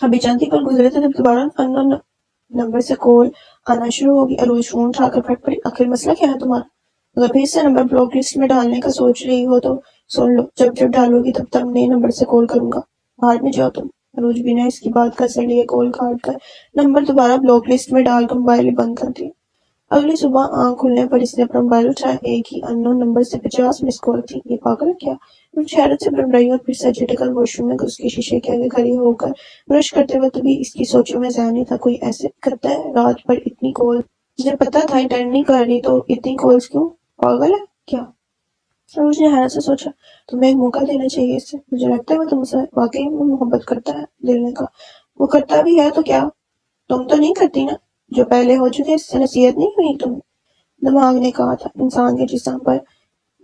ابھی چند ہی پل گزرے تھے جب دوبارہ ان نمبر سے کال آنا شروع ہوگی۔ عروج فون اٹھا کر پھٹ پڑی۔ آخر مسئلہ کیا ہے تمہارا؟ اگر پھر سے نمبر بلاک لسٹ میں ڈالنے کا سوچ رہی ہو تو سن لو، جب جب ڈالو گی تب تب نئے نمبر سے کال کروں گا، بعد میں جاؤ تم۔ عروج بنا اس کی بات کا اثر لیے کال کاٹ کر نمبر دوبارہ بلاک لسٹ میں ڈال کر موبائل بند کر دیا۔ اگلی صبح آنکھ کھلنے پر اس نے اپنا موبائل اٹھایا۔ ایک ہی ان نون نمبر سے 50 مس کال تھی۔ یہ پاگل ہے کیا؟ عروج حیرت سے بڑبڑائی اور پھر سجے کر واش روم میں گھس کے شیشے کے آگے کھڑی ہو کر برش کرتے وقت بھی اس کی سوچوں میں ذہن نہیں تھا کوئی ایسے کرتا ہے رات بھر اتنی کال، جب پتا تھا اٹینڈ نہیں کر رہی تو اتنی کالز کیوں؟ پاگل ہے کیا؟ عروج نے حیرت سے سوچا، تمہیں ایک موقع دینا چاہیے اسے، مجھے لگتا ہے وہ تم سے واقعی میں محبت کرتا ہے۔ دل نے کہا، وہ کرتا بھی ہے تو کیا؟ تم تو نہیں کرتی نا؟ جو پہلے ہو چکے اس سے نصیحت نہیں ہوئی تمہیں؟ دماغ نے کہا تھا، انسان کے جسم پر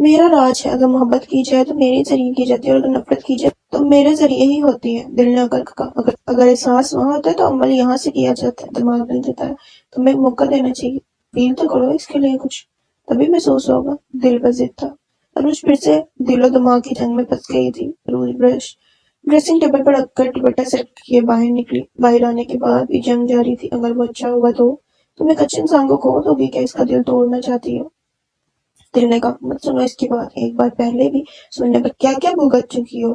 میرا راج ہے، اگر محبت کی جائے تو میرے ذریعے کی جاتی ہے اور اگر نفرت کی جائے تو میرے ذریعے ہی ہوتی ہے۔ دل نے اگر کہا، اگر احساس وہاں ہوتا ہے تو عمل یہاں سے کیا جاتا ہے۔ دماغ نے جتایا، تمہیں ایک موقع دینا چاہیے، فیل تو کرو اس کے لیے کچھ، تبھی محسوس ہوگا۔ دل پر ضد تھا۔ عروج پھر سے دل و دماغ کی جنگ میں پھنس گئی تھی۔ عروج ڈریسنگ ٹیبل پر رکھ کر دوپٹہ سیٹ کیے باہر نکلی۔ باہر آنے کے بعد بھی جنگ جاری تھی۔ اگر وہ اچھا ہوگا تو تم ایک اچھے انسان کو کھو دو گی کہ اس کا دل توڑنا چاہتی ہو؟ دل نے کہا، مت سنو اس کی بات، ایک بار پہلے بھی سننے پر کیا کیا بھگت چکی ہو۔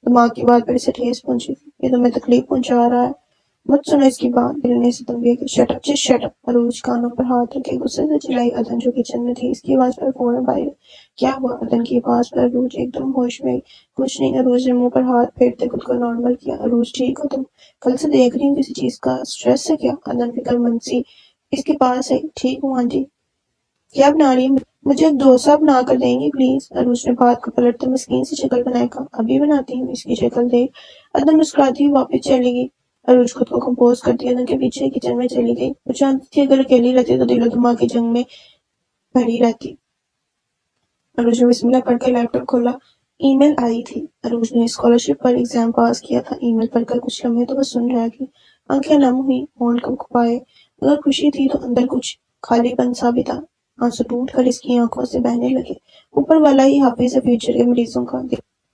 دماغ کی بات پر اسے ٹھیس پہنچی تھی، یہ تمہیں تکلیف پہنچا رہا ہے، مت سنو اس کی بات۔ دل نے اسے تنبیہ کی، shut up, just shut up. عروج کانوں پر ہاتھ رکھے غصے سے چلائی۔ ادن جو کچن میں تھی اس کی آواز پر فوراً باہر، کیا ہوا؟ ادن کی آواز پر عروج ایک دم ہوش میں آئی۔ کچھ نہیں۔ عروج نے منہ پر ہاتھ پھیرتے خود کو نارمل کیا۔ عروج ٹھیک ہو تم؟ کل سے دیکھ رہی ہوں کسی چیز کا سٹریس ہے کیا؟ ادن فکر مند سی اس کے پاس آئی، ٹھیک ہوں آنٹی۔ کیا بنا رہی ہے؟ مجھے ایک ڈوسا بنا کر دیں گی پلیز؟ عروج نے بات کو پلٹتے مسکین سی شکل بنائے کہا، ابھی بناتی ہوں۔ اس کی شکل دیکھ ادن مسکراتی ہوئی واپس چلی گئی۔ عروج خود کو کمپوز کرتی ادن کے پیچھے کچن میں چلی گئی۔ وہ جانتی تھی اگر اکیلی رہتی تو دل و دماغ کی جنگ میں بھری رہتی۔ عروج نے بسم اللہ پڑھ کر لیپ ٹاپ کھولا۔ ای میل آئی تھی۔ عروج نے اسکالرشپ پر ایگزام پاس کیا تھا۔ ای میل پڑھ کر کچھ لمحے تو وہ سن رہ گئی، آنکھیں نم ہوئی، ہونٹ کھپائے۔ اگر خوشی تھی تو اندر کچھ خالی پن سا بھی تھا۔ آنسو ٹوٹ کر اس کی آنکھوں سے بہنے لگے۔ اوپر والا ہی حافظ ہے فیوچر کے مریضوں کا۔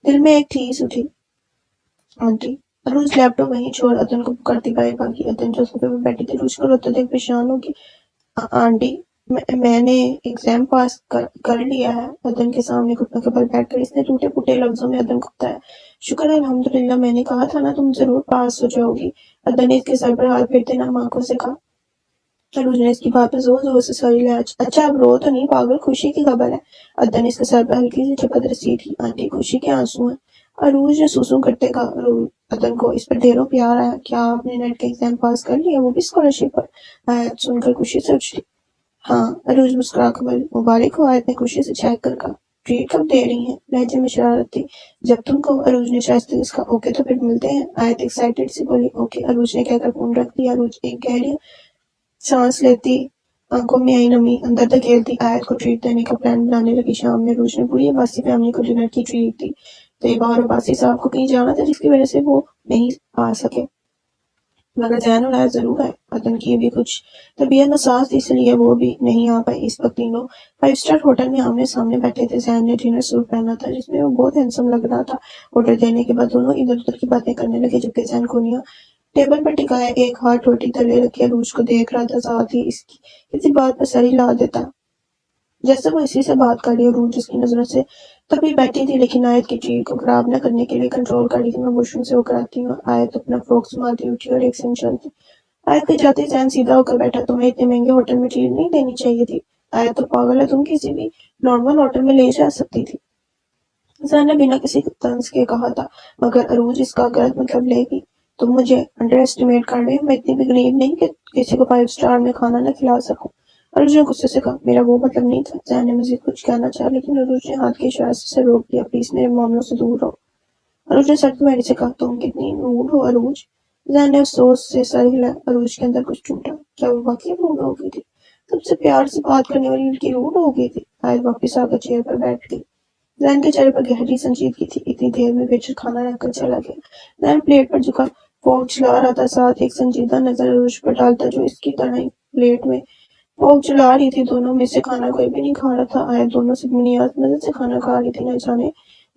دل میں ایک ٹھیس اٹھی، آنٹی۔ عروج لیپ ٹاپ وہیں چھوڑ ادن کو پکڑتی باہر بھاگی۔ ادن جو صوفے پہ بیٹھی تھی عروج کو روتے دیکھ پریشان ہوگی، آنٹی میں نے ایگزام پاس کر لیا ہے۔ ادن کے سامنے گھٹنوں کے بل بیٹھ کر اس نے ٹوٹے پھوٹے لفظوں میں ادن کو بتایا، شکر ہے الحمدللہ، میں نے کہا تھا نا تم ضرور پاس ہو جاؤ گی۔ ادن نے اس کے سر پر ہاتھ پھیرتے نرم آنکھوں سے کہا۔ عروج نے اس کی بات پہ زور زور سے سوری لیا، اچھا اب رو تو نہیں پاگل، خوشی کی خبر ہے؟ ادن نے اس کے سر پر ہلکی سی چپت رسی تھی، آنٹی خوشی کے آنسو ہیں۔ عروج نے سوسو کرتے کہا۔ ادن کو اس پر ڈھیروں پیار آیا، کیا آپ نے نیٹ کا ایگزام پاس کر لیا، وہ بھی اسکالرشپ پر؟ آیت سن کر خوشی سے اچھلی، ہاں۔ عروج مسکرا کر بولی، مبارک ہو۔ آیت نے خوشی سے چیک کر کہا، ٹریٹ کب دے رہی ہیں؟ لہجے میں شرارت تھی، جب تم کو۔ عروج نے شائستگی سے کہا، اوکے تو پھر ملتے ہیں۔ آیت ایکسائٹڈ سی بولی، اوکے۔ عروج نے کہہ کر فون رکھ دیا۔ عروج ایک گہری سانس لیتی، آنکھوں میں آئی نمی اندر دھکیلتی آیت کو ٹریٹ دینے کا پلان بنانے لگی۔ شام میں عروج نے پوری عباسی فیملی کو ڈنر کی ٹریٹ دی۔ طیبہ اور عباسی صاحب کو کہیں جانا تھا جس کی وجہ سے وہ نہیں آ سکے، مگر زین اور آیت ضرور آئے۔ ادن کی بھی کچھ طبیعت ناساز تھی اس لیے وہ بھی نہیں آ پائی۔ اس وقت تینوں 5 اسٹار ہوٹل میں آمنے سامنے بیٹھے تھے۔ زین نے ڈنر سوٹ پہنا تھا جس میں وہ بہت ہینڈسم لگ رہا تھا۔ آرڈر دینے کے بعد دونوں ادھر ادھر کی باتیں کرنے لگے جبکہ زین کونیاں ٹیبل پر ٹکائے ایک ہاتھ روٹی تلے رکھے عروج کو دیکھ رہا تھا، ساتھ ہی اس کی کسی بات پر سر ہلا دیتا جیسے وہ اسی سے بات کر رہی ہو۔ عروج اس کی نظروں سے تبھی بیٹھی تھی لیکن آیت کی ٹریٹ کو خراب نہ کرنے کے لیے کنٹرول کر رہی تھی۔ میں واش روم سے ہو کر آتی ہوں۔ آیت اپنا فروک سنبھالتی اٹھی اور ایک سینگ چلتی آیت کے جاتے زین سیدھا ہو کر بیٹھا، تمہیں اتنے مہنگے ہوٹل میں ٹریٹ نہیں دینی چاہیے تھی۔ آیت تو پاگل ہے، تم کسی بھی نارمل ہوٹل میں لے جا سکتی تھی۔ زین نے بنا کسی طنز کے کہا تھا، مگر عروج اس کا غلط مطلب لے گی، تم مجھے انڈر ایسٹیمیٹ کر رہے ہو، میں اتنی بھی غریب نہیں کہ کسی کو 5 اسٹار میں کھانا نہ کھلا سکوں۔ عروج نے غصے سے کہا، میرا وہ مطلب نہیں تھا۔ زین نے مزید کچھ کہنا چاہا لیکن عروج نے ہاتھ کے اشارے سے اسے روک دیا، پلیز میرے معاملوں سے دور رہو۔ عروج نے سخت بیانی سے کہا، تم کتنی روڈ ہو عروج۔ زین نے افسوس سے سر ہلایا۔ عروج کے اندر کچھ ٹوٹا، کیا وہ واقعی روڈ ہو گئی تھی؟ سب سے پیار سے بات کرنے والی لڑکی روڈ ہو گئی تھی؟ آیت واپس آ کر چیئر پر بیٹھ گئی۔ زین کے چہرے پر گہری سنجیدگی تھی۔ اتنی دیر میں ویٹر کھانا رکھ کر چلا گیا۔ زین پلیٹ پر جھکا فورک چلا رہا تھا، ساتھ ایک سنجیدہ نظر عروج پر ڈالتا جو اس کی طرح ہی پلیٹ میں فورک چلا رہی تھی۔ دونوں میں سے کھانا کوئی بھی نہیں کھا رہا تھا۔ آیت دونوں سے منی مزے سے کھانا کھا رہی تھی، نہ جانے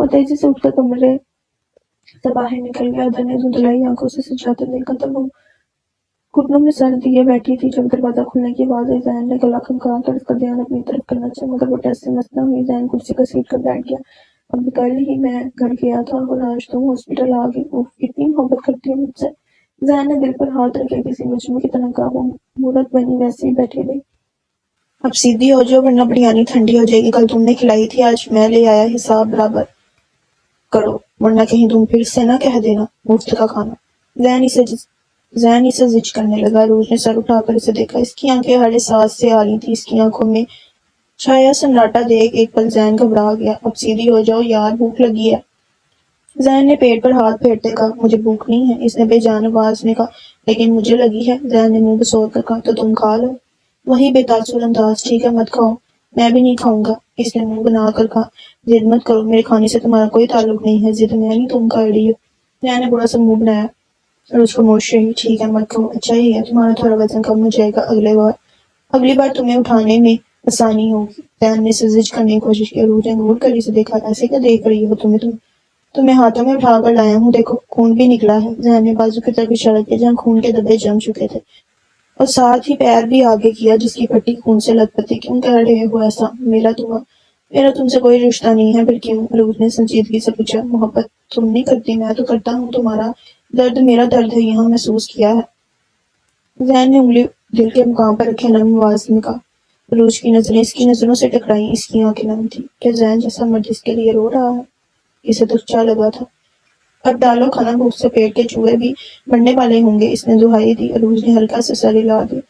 اور تیزی سے اٹھ کر کمرے سے باہر نکل گیا. ادھر نے دھندلائی آنکھوں سے سجادہ دیکھا تو وہ گھٹنوں میں سر دیے بیٹھی تھی. جب دروازہ کھلنے کی آواز آئی ذہن نے گلا کھنکھا کر اس کا دھیان اپنی طرف کرنا چاہا مگر وہ ٹیسٹ سے مس نہ ہوئی. ذہن کرسی کا سیٹ کر بیٹھ گیا. اب کل ہی میں گھر گیا تھا اور آج تم ہاسپٹل آ گئی. اوف اتنی محبت کرتی ہوں مجھ سے. ذہن نے دل پر ہاتھ رکھے کسی مجنون کی طرح کہا. وہ مورت بنی ویسے ہی بیٹھی رہی. اب سیدھی ہو جاؤ ورنہ بریانی ٹھنڈی ہو جائے گی. کل تم نے کھلائی تھی آج میں لے آیا. حساب برابر کرو ورنہ کہیں تم پھر سے نہ کہہ دینا مفت کا کھانا. ذہن اسے زج کرنے لگا. روز نے سر اٹھا کر اسے دیکھا. اس کی آنکھیں ہر احساس سے آ رہی تھی. اس کی آنکھوں میں چھایا سناٹا دیکھ ایک پل ذہن گھبرا گیا. اب سیدھی ہو جاؤ یار بھوک لگی ہے. ذہن نے پیٹ پر ہاتھ پھیرتے کہا. مجھے بھوک نہیں ہے اس نے بے جان آواز میں کہا. لیکن مجھے لگی ہے. ذہن نے منہ بسور کر کہا. تو تم کھا لو. وہی بے تاثر انداز. ٹھیک ہے مت کھاؤ. میں بھی نہیں کھاؤں گا اس نے منہ بنا کر کہا. ضد مت کرو میرے کھانے سے تمہارا کوئی تعلق نہیں ہے. ضد میں نہیں تم کر رہی ہو. ذہن نے برا سا منہ بنایا اور اس کو موش رہی. ٹھیک ہے مت کھاؤ. اچھا ہی ہے تمہارا تھوڑا وزن کم ہو جائے گا. اگلی بار تمہیں اٹھانے میں آسانی ہوگی. ذہن نے سزج کرنے کی کوشش کی. روح نے گھور کر اسے دیکھا. ایسے کیا دیکھ رہی ہو تمہیں ہاتھوں میں اٹھا کر لایا ہوں. دیکھو خون بھی نکلا ہے. ذہن نے بازو کی طرف اشارہ کیا جہاں خون کے دھبے جم چکے تھے اور ساتھ ہی پیر بھی آگے کیا جس کی پٹی خون سے لت پت تھی. کیوں کر رہے ہو ایسا؟ میرا تم سے کوئی رشتہ نہیں ہے. پھر کیوں؟ روح نے سنجیدگی سے پوچھا. محبت تم نہیں کرتی میں تو کرتا ہوں. تمہارا درد میرا درد ہے. یہاں محسوس کیا ہے. ذہن نے انگلی دل کے مقام پر رکھے نرم آواز میں کہا. روز کی نظریں اس کی نظروں سے ٹکرائیں. اس کی آنکھیں نم تھی. کیا ذہن جیسا مرد اس کے لیے رو رہا ہے؟ اسے تو اچھا لگا تھا. اب ڈالو کھانا بھوک سے پیٹ کے چوہے بھی مرنے والے ہوں گے. اس نے دہائی دی. عروج نے ہلکا سے سر ہلا دیا.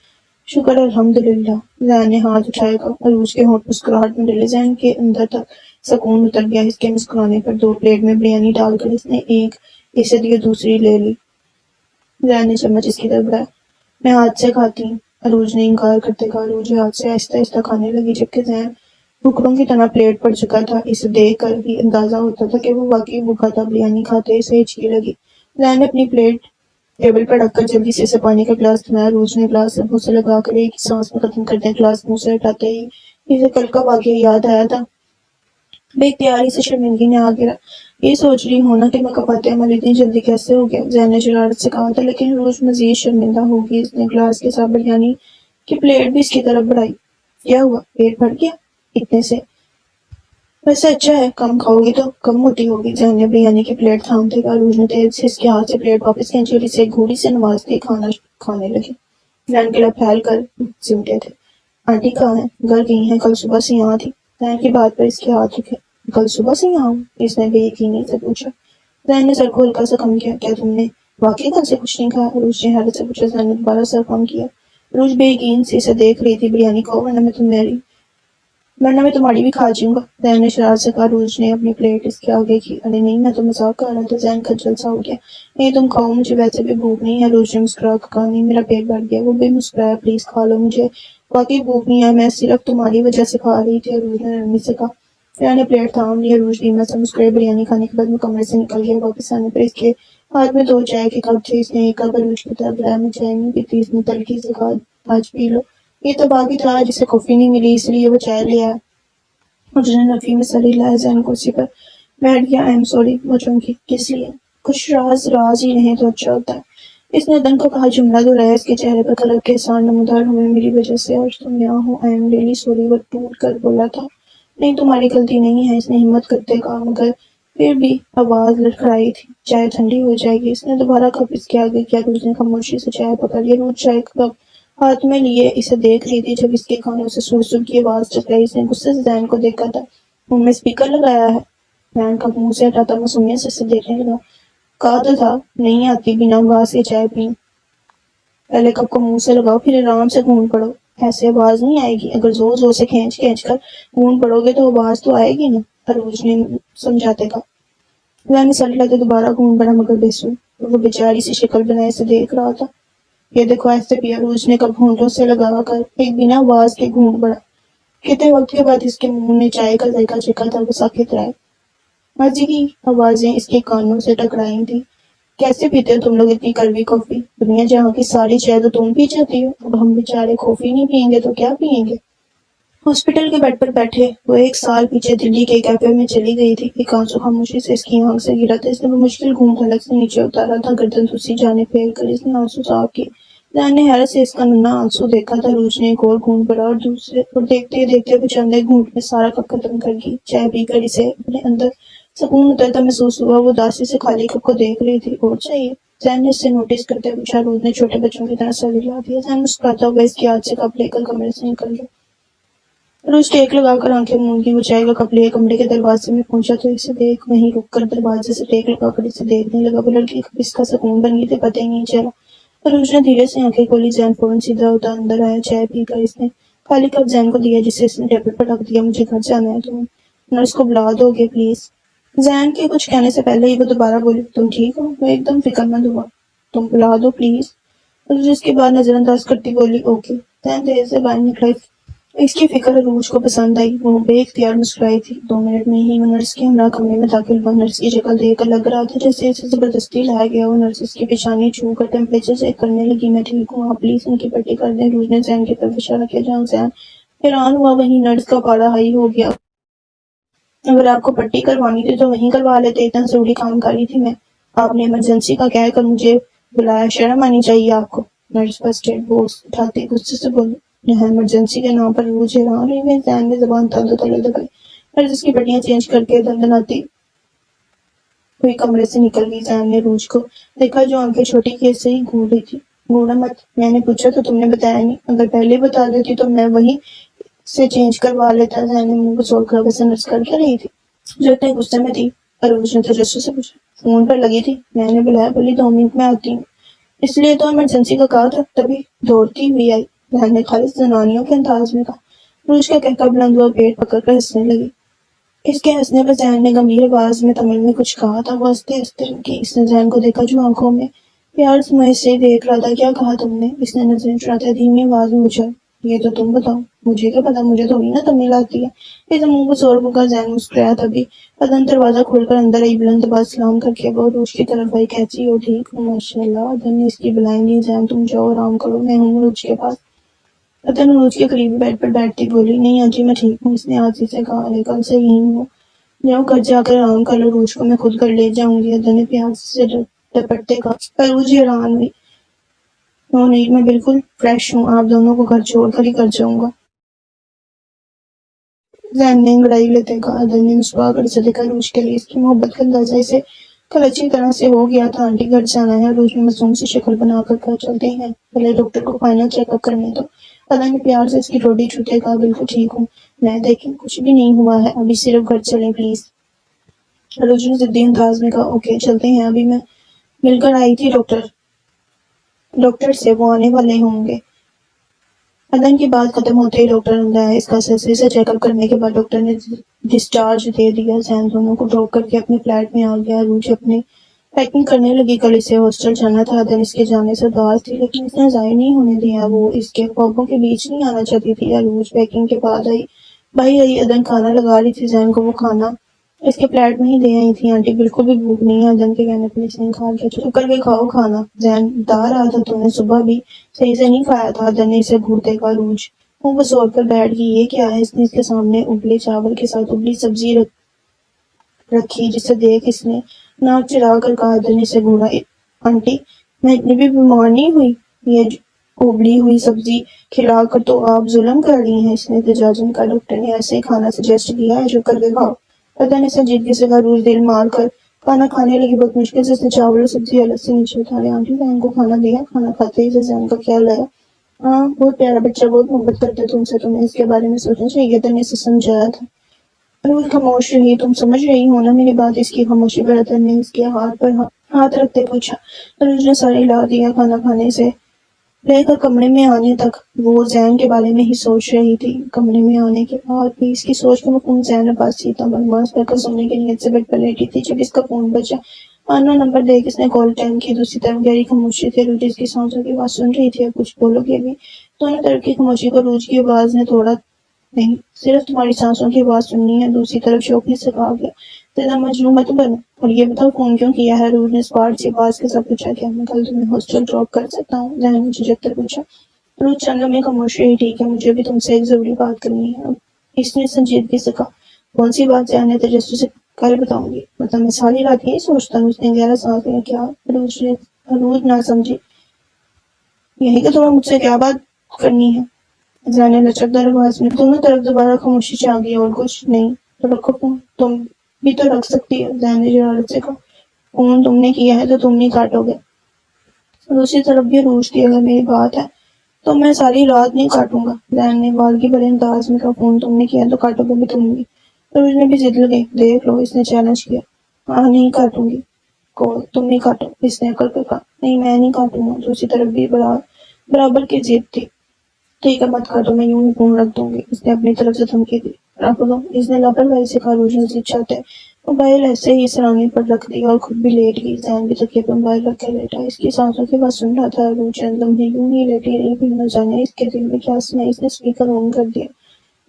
شکر الحمدللہ. ذہن نے ہاتھ اٹھائے گا. عروج کے ہونٹ مسکراہٹ میں ڈلے. ذہن کے اندر تک سکون اتر گیا اس کے مسکرانے پر. 2 پلیٹ میں بریانی ڈال کر اس نے ایک اسے دی اور دوسری لے لی. ذہن نے چمچ اس کی طرف بڑھایا. میں ہاتھ سے کھاتی ہوں. عروج نے انکار کرتے کہا. عروج ہاتھ سے آہستہ آہستہ کھانے لگی جبکہ ذہن بھکڑوں کی طرح پلیٹ پر چکا تھا. اسے دیکھ کر بھی اندازہ ہوتا تھا کہ وہ واقعی بھوکا تھا. بریانی کھاتے اسے ہچکی لگی. ذہن نے اپنی پلیٹ ٹیبل پر رکھ کر جلدی سے اسے پانی کا گلاس تھمایا. عروج نے گلاس منہ سے لگا کر ایک ہی سانس میں ختم کر دیا. گلاس منہ سے ہٹاتے ہی اسے کل کا واقعہ یاد آیا تھا. بے اختیاری سے شرمندگی نے آ گرا. یہ سوچ رہی ہونا کہ مکافات عمل اتنی جلدی کیسے ہو گیا. ذہن نے شرارت سے کہا تھا. لیکن عروج مزید شرمندہ ہوگی. اس نے گلاس کے ساتھ بریانی کی پلیٹ بھی اس کی طرف بڑھائی. کیا ہوا؟ پیٹ بھر گیا اتنے سے؟ ویسے اچھا ہے کم کھاؤ گی تو کم موٹی ہوگی. ذہن نے بریانی کی پلیٹ تھامتے کہا. عروج نے تیز سے اس کے ہاتھ سے پلیٹ واپس کھینچی اور اسے گھوڑی سے نوازتے کھانا کھانے لگی. ذہن کے لب پھیل کر سمٹے تھے. آنٹی کہاں ہیں؟ گھر گئی ہیں. کل صبح سے یہاں تھی. ذہن کی بات پر اس کے ہاتھ رکھے. کل صبح سے یہاں ہوں؟ اس نے بے یقینی سے پوچھا. ذہن نے سر کو ہلکا سا کم کیا. کیا تم نے واقعی کل سے کچھ نہیں کھایا؟ عروج نے حیرت سے پوچھا. ذہن نے دوبارہ سر کم کیا. عروج بے یقین سے اسے دیکھ رہی تھی. بریانی کھاؤ ورنہ میں تمہاری بھی کھا جاؤں گا. ذہن نے شرارت سے کہا. عروج نے اپنی پلیٹ اس کے آگے کی. ارے نہیں میں تو مذاق کر رہا تھا. ذہن خجل سا ہو گیا. نہیں تم کھاؤ مجھے ویسے بھی بھوک نہیں ہے. عروج نے مسکرا کر کہا. نہیں میرا پیٹ بھر گیا. وہ بھی مسکرایا. پلیز کھا لو مجھے واقعی بھوک نہیں ہے. میں صرف تمہاری وجہ سے کھا رہی تھی. عروج نے نرمی سے کہا. ذہن نے پلیٹ تھام لی. عروج دھیما سا مسکرائی. بریانی کھانے کے بعد وہ کمرے سے نکل گیا. واپس آنے پر اس کے ہاتھ میں 2 چائے کے کپ تھے. اس نے ایک کپ عروج کی طرف بڑھایا. میں چائے نہیں پیتی. اس نے تلخی سے کہا. آج پی لو. یہ تو باقی تھا جسے کافی نہیں ملی اس لیے وہ چائے لے آیا. عروج نے نفی میں سر ہلایا. ذہن کرسی پر بیٹھ گیا. آئی ایم سوری وہ چونکی. کس لیے؟ کچھ راز ہی رہیں تو اچھا ہوتا ہے. اس نے دن کو کہا. جملہ دہرایا. اس کے چہرے پر طلب کے احسان نمودار ہوئے. میری وجہ سے آج تم یہاں ہو. I am really sorry. وہ ٹوٹ کر بولا تھا. نہیں تمہاری غلطی نہیں ہے. اس نے ہمت کرتے کہا. مگر پھر بھی آواز لڑکھڑائی تھی. چائے ٹھنڈی ہو جائے گی. اس نے دوبارہ کپ اس کے آگے کیا. عروج نے خاموشی سے چائے پکڑ لی. عروج چائے کا کپ ہاتھ میں لیے اسے دیکھ رہی تھی. جب اس کے کانوں سے سر سر کی آواز ٹکرائی اس نے غصے سے ذہن کو دیکھا تھا. منہ میں اسپیکر لگایا ہے. ذہن کپ منہ سے ہٹاتا معصومیت سے اسے دیکھنے لگا. کہا تو تھا نہیں آتی بنا آواز کے چائے پی. پہلے کپ کو منہ سے لگاؤ پھر آرام سے گھونٹ پڑو. ایسے آواز نہیں آئے گی. اگر زور زور سے کھینچ کر گھونٹ پڑو گے تو آواز تو آئے گی نا. عروج نے سمجھاتے کہا. ذہن نے سر ہلاتے دوبارہ گھونٹ پڑا مگر بے سود. وہ بیچاری سی شکل بنائے سے دیکھ رہا تھا. یہ دیکھو ایسے پیا. عروج نے کپ گھونٹوں سے لگا کر ایک بنا آواز کے گھونٹ پڑا. کتنے وقت کے بعد اس کے منہ نے چائے کا ذائقہ چکھا تھا. وہ ساکت رہے. مرضی کی آوازیں اس کے کانوں سے ٹکرائی تھی. کیسے پیتے ہو تم لوگ اتنی کڑوی کافی؟ دنیا جہاں کی ساری چائے تو تم پی جاتی ہو. اب ہم بیچارے کافی نہیں پئیں گے تو کیا پئیں گے؟ ہاسپٹل کے بیڈ پر بیٹھے وہ 1 سال پیچھے دلی کے کیفے میں چلی گئی تھی۔ ایک آنسو خاموشی سے اس کی آنکھ سے گرا تھا۔ اس نے بمشکل گھونٹ حلق سے نیچے اتارا تھا، گردن دوسری جانب پھیر کر اس نے آنسو صاف کیے۔ ذہن نے حیرت سے اس کا ننھا آنسو دیکھا تھا۔ روج نے ایک اور گھونٹ بھرا اور دیکھتے دیکھتے وہ چند ایک گھونٹ میں سارا کپ ختم کر گئی۔ چائے پی کر اسے اپنے اندر سکون اترتا محسوس ہوا۔ وہ اداسی سے خالی کپ کو دیکھ رہی تھی۔ اور چاہیے؟ ذہن نے اس سے نوٹس کرتے پوچھا۔ روز نے چھوٹے بچوں کی طرح سر ہلا دیا۔ ذہن مسکراتا ہوا اس کی ہاتھ سے کپ لے کر کمرے سے نکل گیا۔ روز ٹیک لگا کر آنکھیں موند لی۔ وہ چائے کا کپ لیے کمرے کے دروازے میں پہنچا تو اسے دیکھ وہیں رک کر دروازے سے ٹیک لگا کر اسے دیکھنے لگا۔ وہ لڑکی کب اس کا سکون بن گئی تھی پتہ ہی نہیں چلا۔ روز نے دھیرے سے آنکھیں کھولی۔ ذہن فوراً سیدھا ہوتا اندر آیا۔ چائے پی کر اس نے خالی کپ ذہن کو دیا جسے اس نے ٹیبل پر رکھ دیا۔ مجھے گھر جانا ہے، تم نرس کو بلا دو گے پلیز؟ ذہن کے کچھ کہنے سے پہلے ہی وہ دوبارہ بولی، تم ٹھیک ہو؟ وہ ایک دم فکر مند ہوا۔ تم بلا دو پلیز۔ جس کے بعد نظر انداز کرتی بولی، اوکے۔ ذہن دیر سے باہر نکلا۔ اس کی فکر عروج کو پسند آئی۔ وہ بے اختیار مسکرائی تھی۔ 2 منٹ میں ہی وہ نرس کے ہمراہ کمرے میں داخل ہوا۔ نرس کی شکل دیکھ کر لگ رہا تھا جیسے اسے زبردستی لایا گیا ہو۔ نرس اس کی پیشانی چھو کر ٹمپریچر چیک کرنے لگی۔ میں ٹھیک ہوں، آپ پلیز ان کی پٹی کر دیں۔ روج نے ذہن کی طرف اشارہ کیا جہاں ذہن حیران ہوا۔ وہیں نرس کا پارا ہائی ہو گیا۔ اگر آپ کو پٹی کروانی تھی تو وہیں کروا لیتے، اتنا ضروری کام کر رہی تھی میں۔ آپ نے ایمرجنسی کا کہہ کر مجھے بلایا، شرم آنی چاہیے آپ کو۔ نرس فرسٹ ایڈ باکس اٹھاتے غصے سے بولی۔ یہاں ایمرجنسی کے نام پر روج حیران رہی ہوئی ذہن نے زبان تلے تلے دبائی۔ نرس اس کی پٹیاں چینج کر کے دندناتی ہوئی کمرے سے نکل گئی۔ ذہن نے روج کو دیکھا جو آنکھیں چھوٹی کیے سے ہی گھور رہی تھی۔ گھورنا مت، میں نے پوچھا تو تم نے بتایا نہیں، اگر پہلے بتا دیتی تو میں وہی سے چینج کروا لیتا۔ ذہن نے منہ بسول کر ویسے نرس کر کیا رہی تھی جو اتنے غصے میں تھی؟ عروج نے تجسس سے پوچھا۔ فون پر لگی تھی، میں نے بلایا، بولی 2 منٹ میں آتی ہوں۔ اس لیے تو ایمرجنسی کا کہا تھا، تبھی دوڑتی ہوئی آئی۔ ذہن نے خالص زنانیوں کے انداز میں کہا۔ روج کا کہکا بلند ہوا، پیٹ پکڑ کر ہنسنے لگی۔ اس کے ہنسنے پر ذہن نے گمبھیر آواز میں تمل میں کچھ کہا تھا۔ وہ ہنستے ہنستے رکی۔ اس نے ذہن کو دیکھا جو آنکھوں میں پیار سمے سے دیکھ رہا تھا۔ کیا کہا تم نے؟ اس نے نظریں چراتے دھیمی آواز میں پوچھا۔ یہ تو تم بتاؤ، مجھے کیا پتا، مجھے تھوڑی نا تمل آتی ہے۔ اس منہ کو زور پکڑ ذہن مسکرایا، تبھی پتن دروازہ کھول کر اندر آئی۔ بلند آواز سلام کر کے وہ روج کی طرف آئی۔ کیسی ہو؟ ٹھیک ہوں ماشاء اللہ۔ ادن نے اس کی بلائیں لی۔ ذہن تم جاؤ آرام کرو، میں ہوں روج کے پاس۔ ادن روج کے قریب بیڈ پر بیٹھتی بولی، نہیں آنٹی میں ٹھیک ہوں۔ اس نے آجزی سے کہا، ارے کل سے یہیں ہوں، جاؤ گھر جا کر آرام کر لو، روج کو میں خود گھر لے جاؤں گی۔ ادن نے پیار سے ڈپٹتے کہا۔ پر روج حیران ہوئی۔ نو نہیں، میں بالکل فریش ہوں، آپ دونوں کو گھر چھوڑ کر ہی گھر جاؤں گا۔ ذہن نے انگڑائی لیتے کہا۔ ادن نے مسکرا کر اسے دیکھا۔ روج کے لیے اس کی محبت کا اندازہ اسے کل اچھی طرح سے ہو گیا تھا۔ آنٹی گھر جانا ہے، روج نے معصوم سی شکل بنا کر کہا، چلتے ہیں، پہلے ڈاکٹر کو فائنل چیک اپ کرنے دو۔ ادن نے پیار سے اس کی ٹوٹی چھوتے کہا، بالکل ٹھیک ہوں میں، دیکھیں کچھ بھی نہیں ہوا ہے، ابھی صرف گھر چلیں پلیز۔ روج نے ضدی انداز میں کہا، اوکے چلتے ہیں، ابھی میں مل کر آئی تھی ڈاکٹر سے، وہ آنے والے ہوں گے۔ ادن کی بات ختم ہوتے ہی ڈاکٹر اندر آیا۔ اس کا سرسری سے چیک اپ کرنے کے بعد ڈاکٹر نے ڈسچارج دے دیا۔ ذہن دونوں کو ڈراپ کر کے اپنے فلیٹ میں آ گیا۔ روج اپنی پیکنگ کرنے لگی۔ کل اسے ہاسٹل جانا تھا۔ ادن اس کے جانے سے اداس تھی، لیکن اس نے ظاہر نہیں ہونے دیا۔ وہ اس کے خوابوں کے بیچ نہیں آنا چاہتی تھی۔ روج پیکنگ کے بعد باہر آئی۔ ادن کھانا لگا رہی تھی۔ ذہن کو وہ کھانا اس کے پلیٹ میں ہی دے آئی تھی۔ آنٹی بالکل بھی بھوک نہیں ہے، ادن کے کہنے پر اس نے کھا لیا۔ چپ کر کے کھاؤ کھانا، ذہن بتا رہا تھا، تم نے صبح بھی صحیح سے نہیں کھایا تھا۔ ادن نے اسے گھورتے کہا۔ روج منہ بسول کر بیٹھ گئی۔ یہ کیا ہے؟ اس نے اس کے سامنے ابلے چاول کے ساتھ ابلی سبزی رکھی جسے دیکھ اس نے ناک چڑھا کر کہا۔ ادن نے اسے گھورا۔ آنٹی میں اتنی بھی بیمار نہیں ہوئی، یہ ابلی ہوئی سبزی کھلا کر تو آپ ظلم کر رہی ہیں، اس نے احتجاجاً کہا۔ ڈاکٹر نے ایسے ہی کھانا سجیسٹ کیا ہے، چپ کر کے کھاؤ۔ ادن نے سنجیدگی سے کہا۔ روج دل مار کر کھانا کھانے لگی۔ بہت مشکل سے اس نے چاول اور سبزی الگ سے نیچے اتارے۔ آنٹی ذہن کو کھانا دیا؟ کھانا کھاتے ہی ذہن کا خیال آیا، ہاں بہت پیارا بچہ، بہت محبت کرتا ہے تم سے، تمہیں اس کے بارے میں سوچنا چاہیے۔ ادن نے اسے سمجھایا تھا۔ روج خاموش رہی۔ تم سمجھ رہی ہو نا میری بات؟ اس کی خاموشی پر ادن نے اس کے ہاتھ پر ہاتھ رکھتے پوچھا۔ روج نے سر ہلا دیا۔ کھانا کھانے سے لے کر کمرے میں آنے تک وہ ذہن کے بارے میں ہی سوچ رہی تھی۔ کمرے میں آنے کے بعد بھی اس کی سوچ کا مفہوم ذہن میں پاس ہی تھا۔ نماز پڑھ کر سونے کی نیت سے بیڈ پر لیٹی تھی جب اس کا فون بجا۔ آنا نمبر دیکھ اس نے کال اٹینڈ کی۔ دوسری طرف گہری خاموشی تھی۔ روج اس کی سانسوں کی آواز سن رہی تھی۔ اب کچھ بولو گی ابھی؟ دونوں طرف کی خاموشی کو روج کی آواز نے توڑا نہیں، صرف تمہاری سانسوں کی آواز سننی ہے۔ دوسری طرف شوقی سے کہا گیا، زیادہ مجنون مت بنو، اور یہ بتاؤ فون کیوں کیا ہے؟ روج نے اسپاٹ سی آواز کے ساتھ پوچھا، کیا میں کل تمہیں ہاسٹل ڈراپ کر سکتا ہوں؟ ذہن نے جھجکتے پوچھا۔ روز چند لمحے خاموش رہی. ٹھیک ہے، مجھے بھی تم سے ایک ضروری بات کرنی ہے. اس نے سنجیدگی سے کہا. کون سی بات جانے تجسس سے کل بتاؤں گی. مطلب میں ساری رات یہی سوچتا ہوں. اس نے گہرا سانس لیا. کیا؟ روز نہ سمجھی. یہی کہ تمہیں مجھ سے کیا بات کرنی ہے. زین نے لچکدار آواز میں. دونوں طرف دوبارہ خاموشی چھا گئی. اور کچھ نہیں تو رکھو فون. تم بھی تو رکھ سکتی ہے. زین نے جرارت سے کہا. فون تم نے کیا ہے تو تم نہیں کاٹو گے. دوسری طرف بھی روش کی. اگر میری بات ہے تو میں ساری رات نہیں کاٹوں گا. زین نے والگی بڑے انداز میں کہا. فون تم نے کیا تو کاٹو گے بھی تم بھی. روش نے بھی ضد لگی. دیکھ لو. اس نے چیلنج کیا. ہاں نہیں کاٹوں گی. کال تم نہیں کاٹو. اس نے اکڑ کر کہا. نہیں میں نہیں کاٹوں گا. دوسری طرف بھی برابر کی ضد تھی. ٹھیک ہے مت کاٹو. میں یوں ہی فون رکھ دوں گی. اس نے اپنی طرف سے دھمکی دی. رکھ دو. اس نے لاپرواہی سے کہا. روش نے ضد چاہتے موبائل ایسے ہی سرانے پر رکھ دیا اور خود بھی لیٹ گئی. زین بھی تکیے پہ موبائل رکھ کے لیٹا. اس کی سانسوں کی بات سن رہا تھا. روش چند لمحے یوں ہی لیٹی رہی. پھر نہ جانے اس کے دل میں کیا سنا. اس نے اسپیکر آن کر دیا.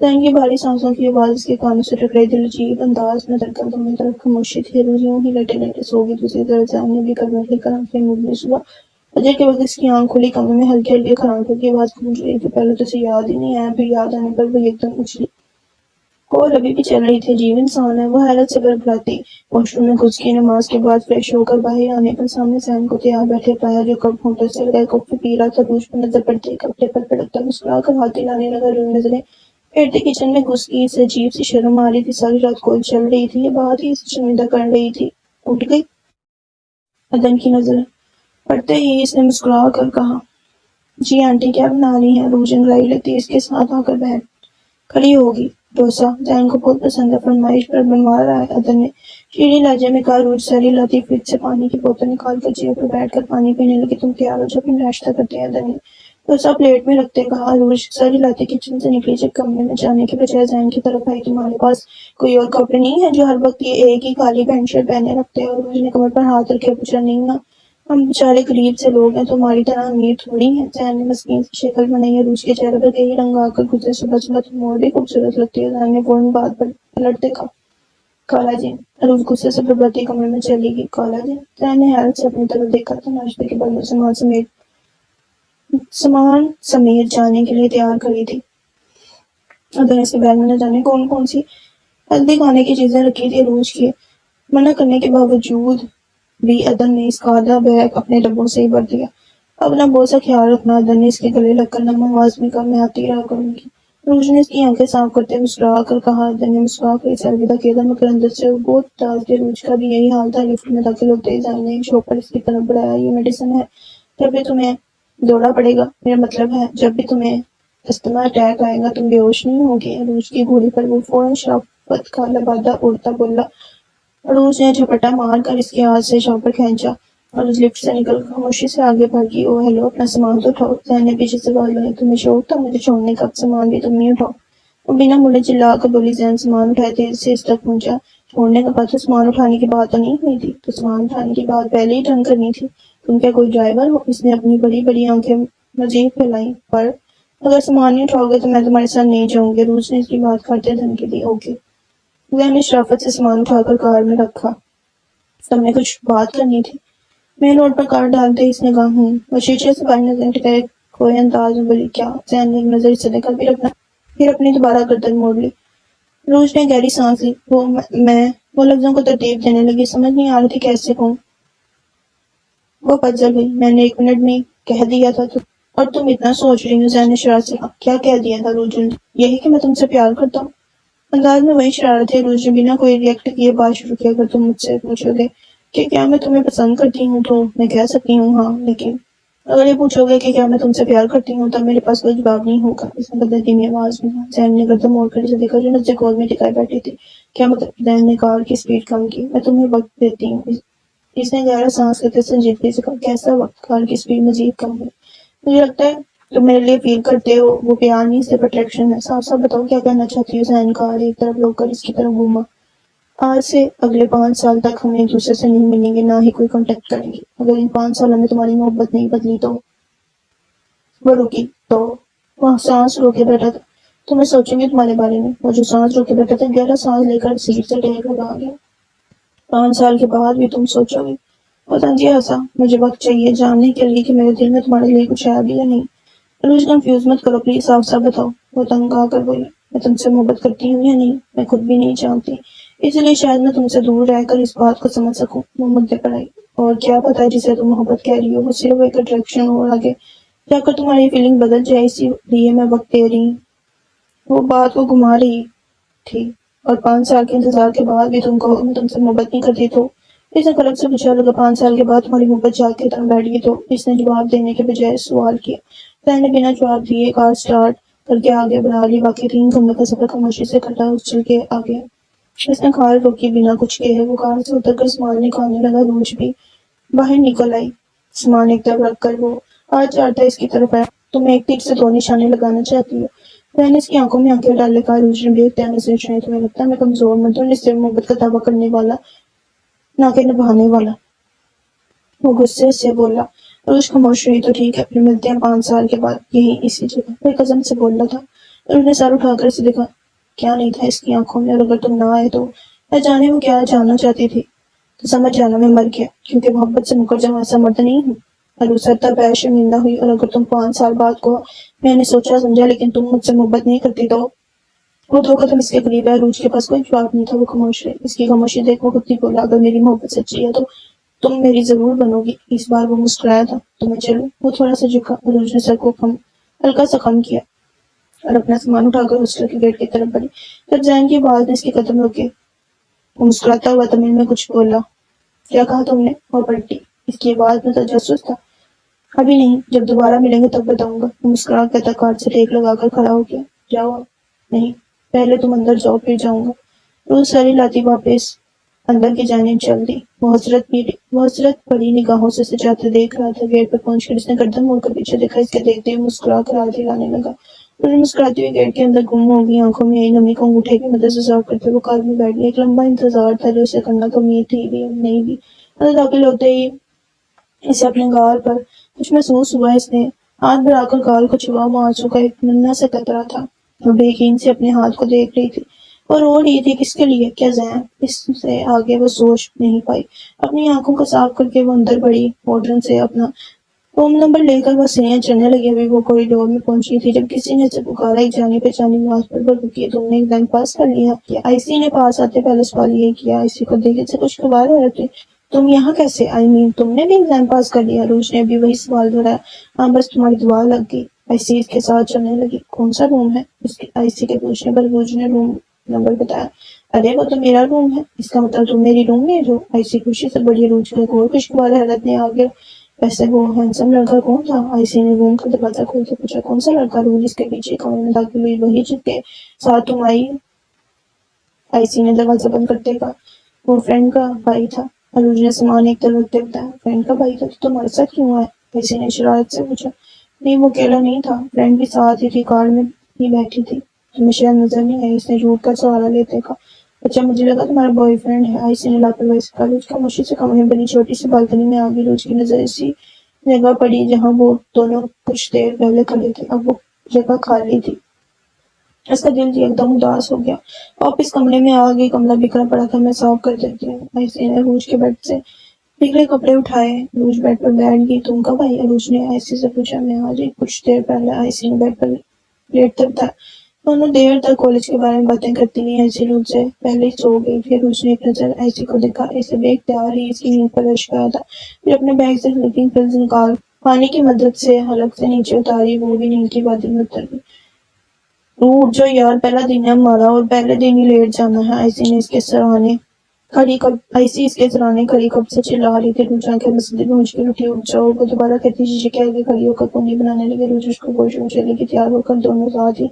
زین کی بھاری سانسوں کی آواز اس کے کانوں سے ٹکرائی. دل عجیب انداز میں دھڑکا. دونوں طرف خاموشی تھی. روز یوں ہی لیٹے لیٹے سو گئی. دوسری طرف زین نے بھی کروٹ لے کر آنکھیں موڑ لی. صبح فجر کے وقت اس کی آنکھ کھلی. کمرے میں ہلکی ہلکی کھرانٹوں کی آواز گونج رہی تھی. پہلے تو اسے یاد ہی نہیں آیا. پھر یاد آنے پر وہ ایک دم اچھلی. کال ابھی بھی چل رہی تھی. عجیب انسان ہے. وہ حیرت سے بڑبڑاتی. واش روم میں گھس کی. نماز کے بعد فریش ہو کر باہر آنے پر سامنے زین کو تیار بیٹھے پایا جو کپ ہونٹوں سے لگائے کافی پی رہا تھا. روش پر نظر پڑتے ہی کپڑے پر پڑکتا مسکرا کر ہاتھ ہلانے لگا. روز نظریں پھیرتے کچن میں گھس گئی. اسے عجیب سی شرم آ رہی تھی. ساری رات کال چل رہی تھی. یہ بات ہی اسے شرمندہ کر رہی تھی. اٹھ گئی. ادن کی نظر پڑتے ہی اس نے مسکرا کر کہا. جی آنٹی کیا بنا رہی ہیں. روز انگڑائی لیتی اس کے ساتھ آ کر بیٹھ کھڑی ہوگی. ڈوسا زین کو بہت پسند ہے. فرمائش پر بنوا رہا ہے. ادن نے شیریں لہجے میں کہا. روز ساری لاتی فریج سے پانی کی بوتل نکال کر چیئر پر بیٹھ کر پانی پینے لگی. تم تیار ہو جا پھر ناشتہ کرتے ہیں. ادن نے ڈوسا پلیٹ میں رکھتے کہا. روز ساری لاتی کچن سے نکلی. جب کمرے میں جانے کے بجائے زین کی طرف آئی. تمہارے پاس کوئی اور کپڑے نہیں ہیں جو ہر وقت یہ ایک ہی کالی پینٹ شرٹ پہنے رکھتے ہو. روز نے کمر پر ہاتھ رکھے پوچھا. نہیں نا ہم بیچارے غریب سے لوگ ہیں. تمہاری طرح امیر تھوڑی ہیں. زین نے مسکین سی شکل بنائی ہے. روز کے چہرے پر کئی رنگ آ کر گزرے. صبح صبح تم اور بھی خوبصورت لگتی ہو. زین نے فوراً بات پر پلٹتے کہا. کالا جن. روز غصے سے بڑبڑاتی کمرے میں چلی گئی. کالا جن. زین نے حیرت سے اپنی طرف دیکھا تو ناشتے کے بعد سامان سمیت جانے کے لیے تیار کری تھی. ادن اس کے بیگ میں نہ جانے کون سی ہیلدی کھانے کی چیزیں رکھی تھی. روز کی منع کرنے کے باوجود بھی ادن نے اس کا آدھا بیگ اپنے ڈبوں سے ہی بھر دیا. اب نہ بہت سا خیال رکھنا. ادن نے اس کے گلے لگ کر نم آواز میں کہا. میں آتی رہا کروں گی. روز نے اس کی آنکھیں صاف کرتے مسکرا کر کہا. ادن نے مسکرا کر اسے الوداع کیا تھا مگر اندر سے وہ بہت اداس تھی. روز کا بھی یہی حال تھا. لفٹ میں داخل ہوتے ہی زین نے ایک شاپر اس کی طرف بڑھایا. یہ میڈیسن ہے. جب بھی تمہیں دوڑا پڑے گا. میرا مطلب ہے جب بھی تمہیں استھما اٹیک آئے گا تم بے ہوش نہیں ہوگے. روز کی گھوڑی پر وہ فوراً شرافت کا لبادہ اڑتا بولا. روز نے جھپٹا مار کر اس کے ہاتھ سے شاپر کھینچا اور اس لفٹ سے نکل کر خاموشی سے آگے بھاگی. او ہیلو اپنا سامان تو اٹھاؤ. زین نے پیچھے سے بات لگائی. تمہیں شوق تھا مجھے چھوڑنے کا. سامان بھی تم نہیں اٹھاؤ. وہ بنا مڑے چلا کر بولی. زین سامان اٹھائے تیزی سے اس تک پہنچا. چھوڑنے کا بات تو سامان اٹھانے کی بات تو نہیں ہوئی تھی. تو سامان اٹھانے کی بات پہلے ہی ڈھنگ کرنی تھی. تم کیا کوئی ڈرائیور ہو. اس نے اپنی بڑی بڑی آنکھیں مزید پھیلائیں. پر اگر سامان نہیں اٹھاؤ گے تو میں تمہارے ساتھ نہیں جاؤں گی. روز نے اس کی بات کرتے دھمکی دی. اوکے. زین نے شرافت سے سامان اٹھا کر کار میں رکھا. تم نے کچھ بات کرنی تھی. مین روڈ پر کار ڈالتے اس نے کہا. وہ شیشے سے باہر نظر ٹکائے کوئی انداز میں بولی. کیا. زین نے ایک نظر اسے دیکھا. پھر اپنی دوبارہ گردن موڑ لی. روز نے گہری سانس لی. وہ لفظوں کو ترتیب دینے لگی. سمجھ نہیں آ رہی تھی کیسے کہوں. وہ پزل ہوئی. میں نے 1 منٹ میں کہہ دیا تھا اور تم اتنا سوچ رہی ہو. زین نے شرارت سے کہا. کیا کہہ دیا تھا. روز جلدی. یہی کہ میں تم سے پیار کرتا ہوں. انداز میں وہی شرارت ہے. روز نے بنا کوئی ریئیکٹ کیے بات شروع کی. اگر تم مجھ سے پوچھو گے کہ کیا میں تمہیں پسند کرتی ہوں تو میں کہہ سکتی ہوں ہاں. لیکن اگر یہ پوچھو گے کہ کیا میں تم سے پیار کرتی ہوں تب میرے پاس کوئی جواب نہیں ہوگا. اس نے بدل دھیمی آواز میں کہا. زین نے گردن موڑ کر اسے دیکھا جو نزدیک گود میں ٹکائے بیٹھی تھی. کیا مطلب. زین نے کار کی سپیڈ کم کی. میں تمہیں وقت دیتی ہوں. اس نے گہرا سانس لیتے سنجیدگی سے کہا. کیسا وقت. کار کی سپیڈ مزید کم ہوئی. مجھے لگتا ہے تم میرے لیے فیل کرتے ہو. وہ پیار نہیں صرف اٹریکشن ہے. صاف صاف بتاؤ کیا کہنا چاہتی ہو. زین کار ایک طرف روک کر اس کی طرف گھوما. آج سے اگلے 5 سال تک ہم ایک دوسرے سے نہیں ملیں گے. نہ ہی کوئی کانٹیکٹ کریں گے. اگر ان 5 سالوں میں تمہاری محبت نہیں بدلی تو. وہ رکی تو وہ سانس روکے بیٹھا تھا. تو میں سوچوں گی تمہارے بارے میں. وہ جو سانس روکے بیٹھا تھا گہرا سانس لے کر سیٹ سے ٹہل کر آ گیا. 5 سال کے بعد بھی تم سوچو گی. وہ تنجی ہنسا. مجھے وقت چاہیے جاننے کے لیے کہ میرے دل میں تمہارے لیے کچھ ہے بھی یا نہیں. روز کنفیوز مت کرو پلیز، صاف صاف بتاؤ، وہ تنگ آ کر بولی۔ میں تم سے محبت کرتی ہوں یا نہیں میں خود بھی نہیں جانتی، اسی لیے شاید میں تم سے دور رہ کر اس بات کو سمجھ سکوں۔ وہ مدعے پر آئی۔ اور کیا پتا جسے تم محبت کہہ رہی ہو وہ صرف ایک اٹریکشن ہو، آگے جا کر تمہاری فیلنگ بدل جائے، اسی لیے میں وقت دے رہی ہوں۔ وہ بات کو گھما رہی تھی۔ اور 5 سال کے انتظار کے بعد بھی تم کہو میں تم سے محبت نہیں کرتی تو؟ اس نے قلب سے پوچھا۔ لگا 5 سال کے بعد تمہاری محبت جاگ کے تم بیٹھ گئی تو؟ اس نے جواب دینے کے بجائے سوال کیا۔ فین نے بنا جواب دیے کار سٹارٹ کر کے آگے بڑھا لی۔ باقی 3 گھنٹے کا سفر خاموشی سے کٹا، اچھل کے آگے۔ اس نے کار روکی بنا کچھ کہے، وہ کار سے اتر کر سامان نکالنے لگا۔ روج بھی باہر نکل آئی، سامان ایک طرف رکھ کر۔ وہ آج چاہتا اس کی طرف ہے، تم ایک تیر سے 2 نشانے لگانا چاہتی ہو۔ میں نے اس کی آنکھوں میں آنکھیں ڈال لے کہا۔ روج نے بھی اختیار سے چڑھے، تمہیں لگتا ہے میں کمزور مت ہوں جس سے محبت کا دعویٰ کرنے والا نہ کہ نبھانے والا؟ وہ غصے سے بولا۔ روج خاموش رہی۔ تو ٹھیک ہے، پھر ملتے ہیں 5 سال کے بعد یہیں اسی جگہ، پھر قسم سے بولا تھا۔ روج نے سر اٹھا کر اسے دیکھا۔ کیا نہیں تھا اس کی آنکھوں میں؟ اور اگر تم نہ آئے تو؟ نہ جانے وہ کیا جاننا چاہتی تھی، تو سمجھ جانا میں مر گیا، کیونکہ محبت سے مکر جاؤں ایسا مرد نہیں ہوں۔ اور سرتا پیر شرمندہ ہوئی۔ اور اگر تم 5 سال بعد کو میں نے سوچا سمجھا لیکن تم مجھ سے محبت نہیں کرتی تو؟ وہ دھوکہ تم اس کے قریب ہے۔ روج کے پاس کوئی جواب نہیں تھا، وہ خاموش رہی۔ اس کی خاموشی دیکھ وہ خود ہی بولا، اگر میری محبت سچی ہے تو تم میری ضرور بنو گی۔ اس بار وہ مسکرایا تھا۔ تو میں چلوں؟ وہ تھوڑا سا جھکا۔ روج نے سر کو ہلکا سا خم کیا اور اپنا سامان اٹھا کر ہاسٹل کے گیٹ کی طرف بڑھی۔ جب زین کی آواز نے اس کے قدم روکے، وہ مسکراتا ہوا تمل میں کچھ بولا۔ کیا کہا تم نے؟ وہ پلٹی۔ اس کی آواز میں تجسس تھا۔ ابھی نہیں، جب دوبارہ ملیں گے تب بتاؤں گا۔ وہ مسکرا کر کار سے ٹیک لگا کر کھڑا ہو گیا۔ جاؤ اب۔ نہیں، پہلے تم اندر جاؤ پھر جاؤں گا۔ روز سر ہلاتی واپس اندر کی جانب چل دی۔ وہ حسرت بھری نگاہوں سے اسے جاتے دیکھ رہا تھا۔ گیٹ پر پہنچ کر اس نے گردن موڑ کر پیچھے دیکھا۔ اس کے دیکھتے ہوئے مسکرا کر ہاتھ ہلانے لگا۔ روز مسکراتی ہوئی گیٹ کے اندر گم ہو گئی، آنکھوں میں آئی نمی کو انگوٹھے کی مدد سے صاف کرتے وہ کار میں بیٹھ گئی۔ ایک لمبا انتظار تھا جو اسے کرنا تو امید تھی بھی اور نہیں بھی۔ اندر داخل ہوتے ہی اسے اپنے گال پر کچھ محسوس ہوا۔ اس نے ہاتھ بڑھا کر گال کو چھوا، وہ آنسو کا ایک ننھا سا قطرہ تھا۔ وہ بے یقین سے اپنے ہاتھ کو دیکھ رہی تھی۔ وہ رو رہی تھی، کس کے لیے؟ کیا زین؟ اس سے آگے وہ سوچ نہیں پائی۔ اپنی آنکھوں کو صاف کر کے وہ اندر بڑھی۔ وارڈن سے اپنا روم نمبر لے کر وہ سیڑھیاں چڑھنے لگی۔ ابھی وہ کوریڈور میں پہنچی تھی جب کسی نے اسے پکارا، ایک جانی پہچانی آواز پر۔ وہ رکی۔ تم نے ایگزام پاس کر لیا؟ آئی سی نے پاس آتے پہلے سوال یہ کیا۔ آئی سی کو دیکھ سے کچھ خوشگوار ہو رہے تھے۔ تم یہاں کیسے؟ تم نے بھی ایگزام پاس کر لیا؟ روج نے بھی وہی سوال دہرایا۔ ہاں بس تمہاری دعا لگ گئی۔ آئی سی اس کے ساتھ چلنے لگی۔ کون سا روم ہے؟ اس کی آئی سی کے پوچھنے پر روج نے روم نمبر بتایا۔ ارے وہ تو میرا روم ہے۔ اس کا مطلب تم میری روم میں ہو؟ آئی سی خوشی سے بڑی۔ روج کو ایک اور خوشگوار حیرت نے آگے ویسے وہ ہینڈسم لڑکا کون تھا؟ آئی سی نے روم کا دروازہ کھول کے پوچھا۔ کون سا لڑکا؟ روج اس کے پیچھے کمرے میں داخل ہوئی۔ وہی جس کے ساتھ تم آئی؟ آئی سی نے دروازہ بند کرتے کہا۔ وہ فرینڈ کا بھائی تھا۔ روج نے سامان ایک طرف رکھتے بتایا۔ فرینڈ کا بھائی تھا تو تمہارے ساتھ کیوں آیا؟ آئی سی نے شرارت سے پوچھا۔ نہیں وہ اکیلا نہیں تھا، فرینڈ بھی ساتھ ہی تھی، کار میں ہی بیٹھی تھی، تمہیں شاید نظر نہیں آئی۔ اس نے جھوٹ کا سہارا لیتے کہا۔ اچھا مجھے لگا تمہارا بوائے فرینڈ ہے۔ آئی سی نے لاپرواہی سے کہا۔ روج خاموشی سے کمرے میں بنی چھوٹی سی بالکنی میں آ گئی۔ روج کی نظر اسی جگہ پڑی جہاں وہ دونوں کچھ دیر پہلے کھڑے تھے۔ اب وہ جگہ خالی تھی۔ اس کا دل ایک دم اداس ہو گیا۔ واپس کمرے میں آ گئی۔ کمرہ بکھرا پڑا تھا۔ میں صاف کر دیتی ہوں۔ آئی سی نے روج کے بیڈ سے بکھرے کپڑے اٹھائے۔ روج بیڈ پر بیٹھ گئی۔ تم کب آئی؟ روج نے آئی سی سے پوچھا۔ میں آ رہی کچھ دیر پہلے، آئی سی نے بیڈ پر لیٹتے بتایا۔ دونوں دیر تک کالج کے بارے میں باتیں کرتی رہیں۔ آئی سی روج سے پہلے ہی سو گئی۔ پھر روج نے ایک نظر آئی سی کو دیکھا۔ اسے بے اختیار ہی اس کی نیند پر اشک آیا تھا۔ پھر اپنے بیگ سے سلیپنگ پلز نکال پانی کی مدد سے حلق سے نیچے اتاری۔ وہ بھی نیند کی وادی میں اتر گئی۔ اٹھ جو یار، پہلا دن ہے ہمارا اور پہلے دن ہی لیٹ جانا ہے۔ آئی سی اس کے سرانے کھڑی کب سے چلا رہی تھی۔ روج آنکھیں مسجد پہنچ کے اٹھی۔ اٹھ جاؤ، وہ دوبارہ کہتی شیشے کے آگے کھڑی ہو کر پونی بنانے لگے۔ روج اس کو واش روم چلے گی۔ تیار ہو کر دونوں ساتھ ہی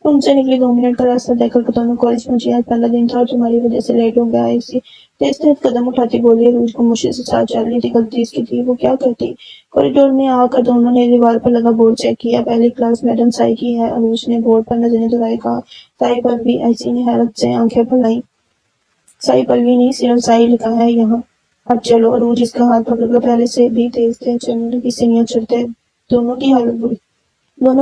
روم سے نکلی۔ 2 منٹ کا راستہ طے کر دونوں کالج پہنچی۔ آج پہلا دن تھا اور تمہاری وجہ سے لیٹ ہو گیا۔ آئی سی تیز تیز قدم اٹھاتی بولی۔ روج خاموشی سے ساتھ چل رہی تھی۔ غلطی اس کی تھی۔ وہ کیا کرتی؟ کوریڈور میں آ کر دونوں نے دیوار پر لگا بورڈ چیک کیا۔ پہلی کلاس میڈم سائی کی ہے۔ روج نے بورڈ پر نظریں دوڑائی۔ کہا سائی پلوی۔ آئی سی نے حیرت سے آنکھیں پھیلائیں۔ سائی پلوی نہیں، صرف سائی لکھا ہے یہاں۔ اب چلو۔ روج اس کا ہاتھ پکڑ کر پہلے سے بھی تیز تیز چلنے لگی۔ سیڑھیاں چڑھتے دونوں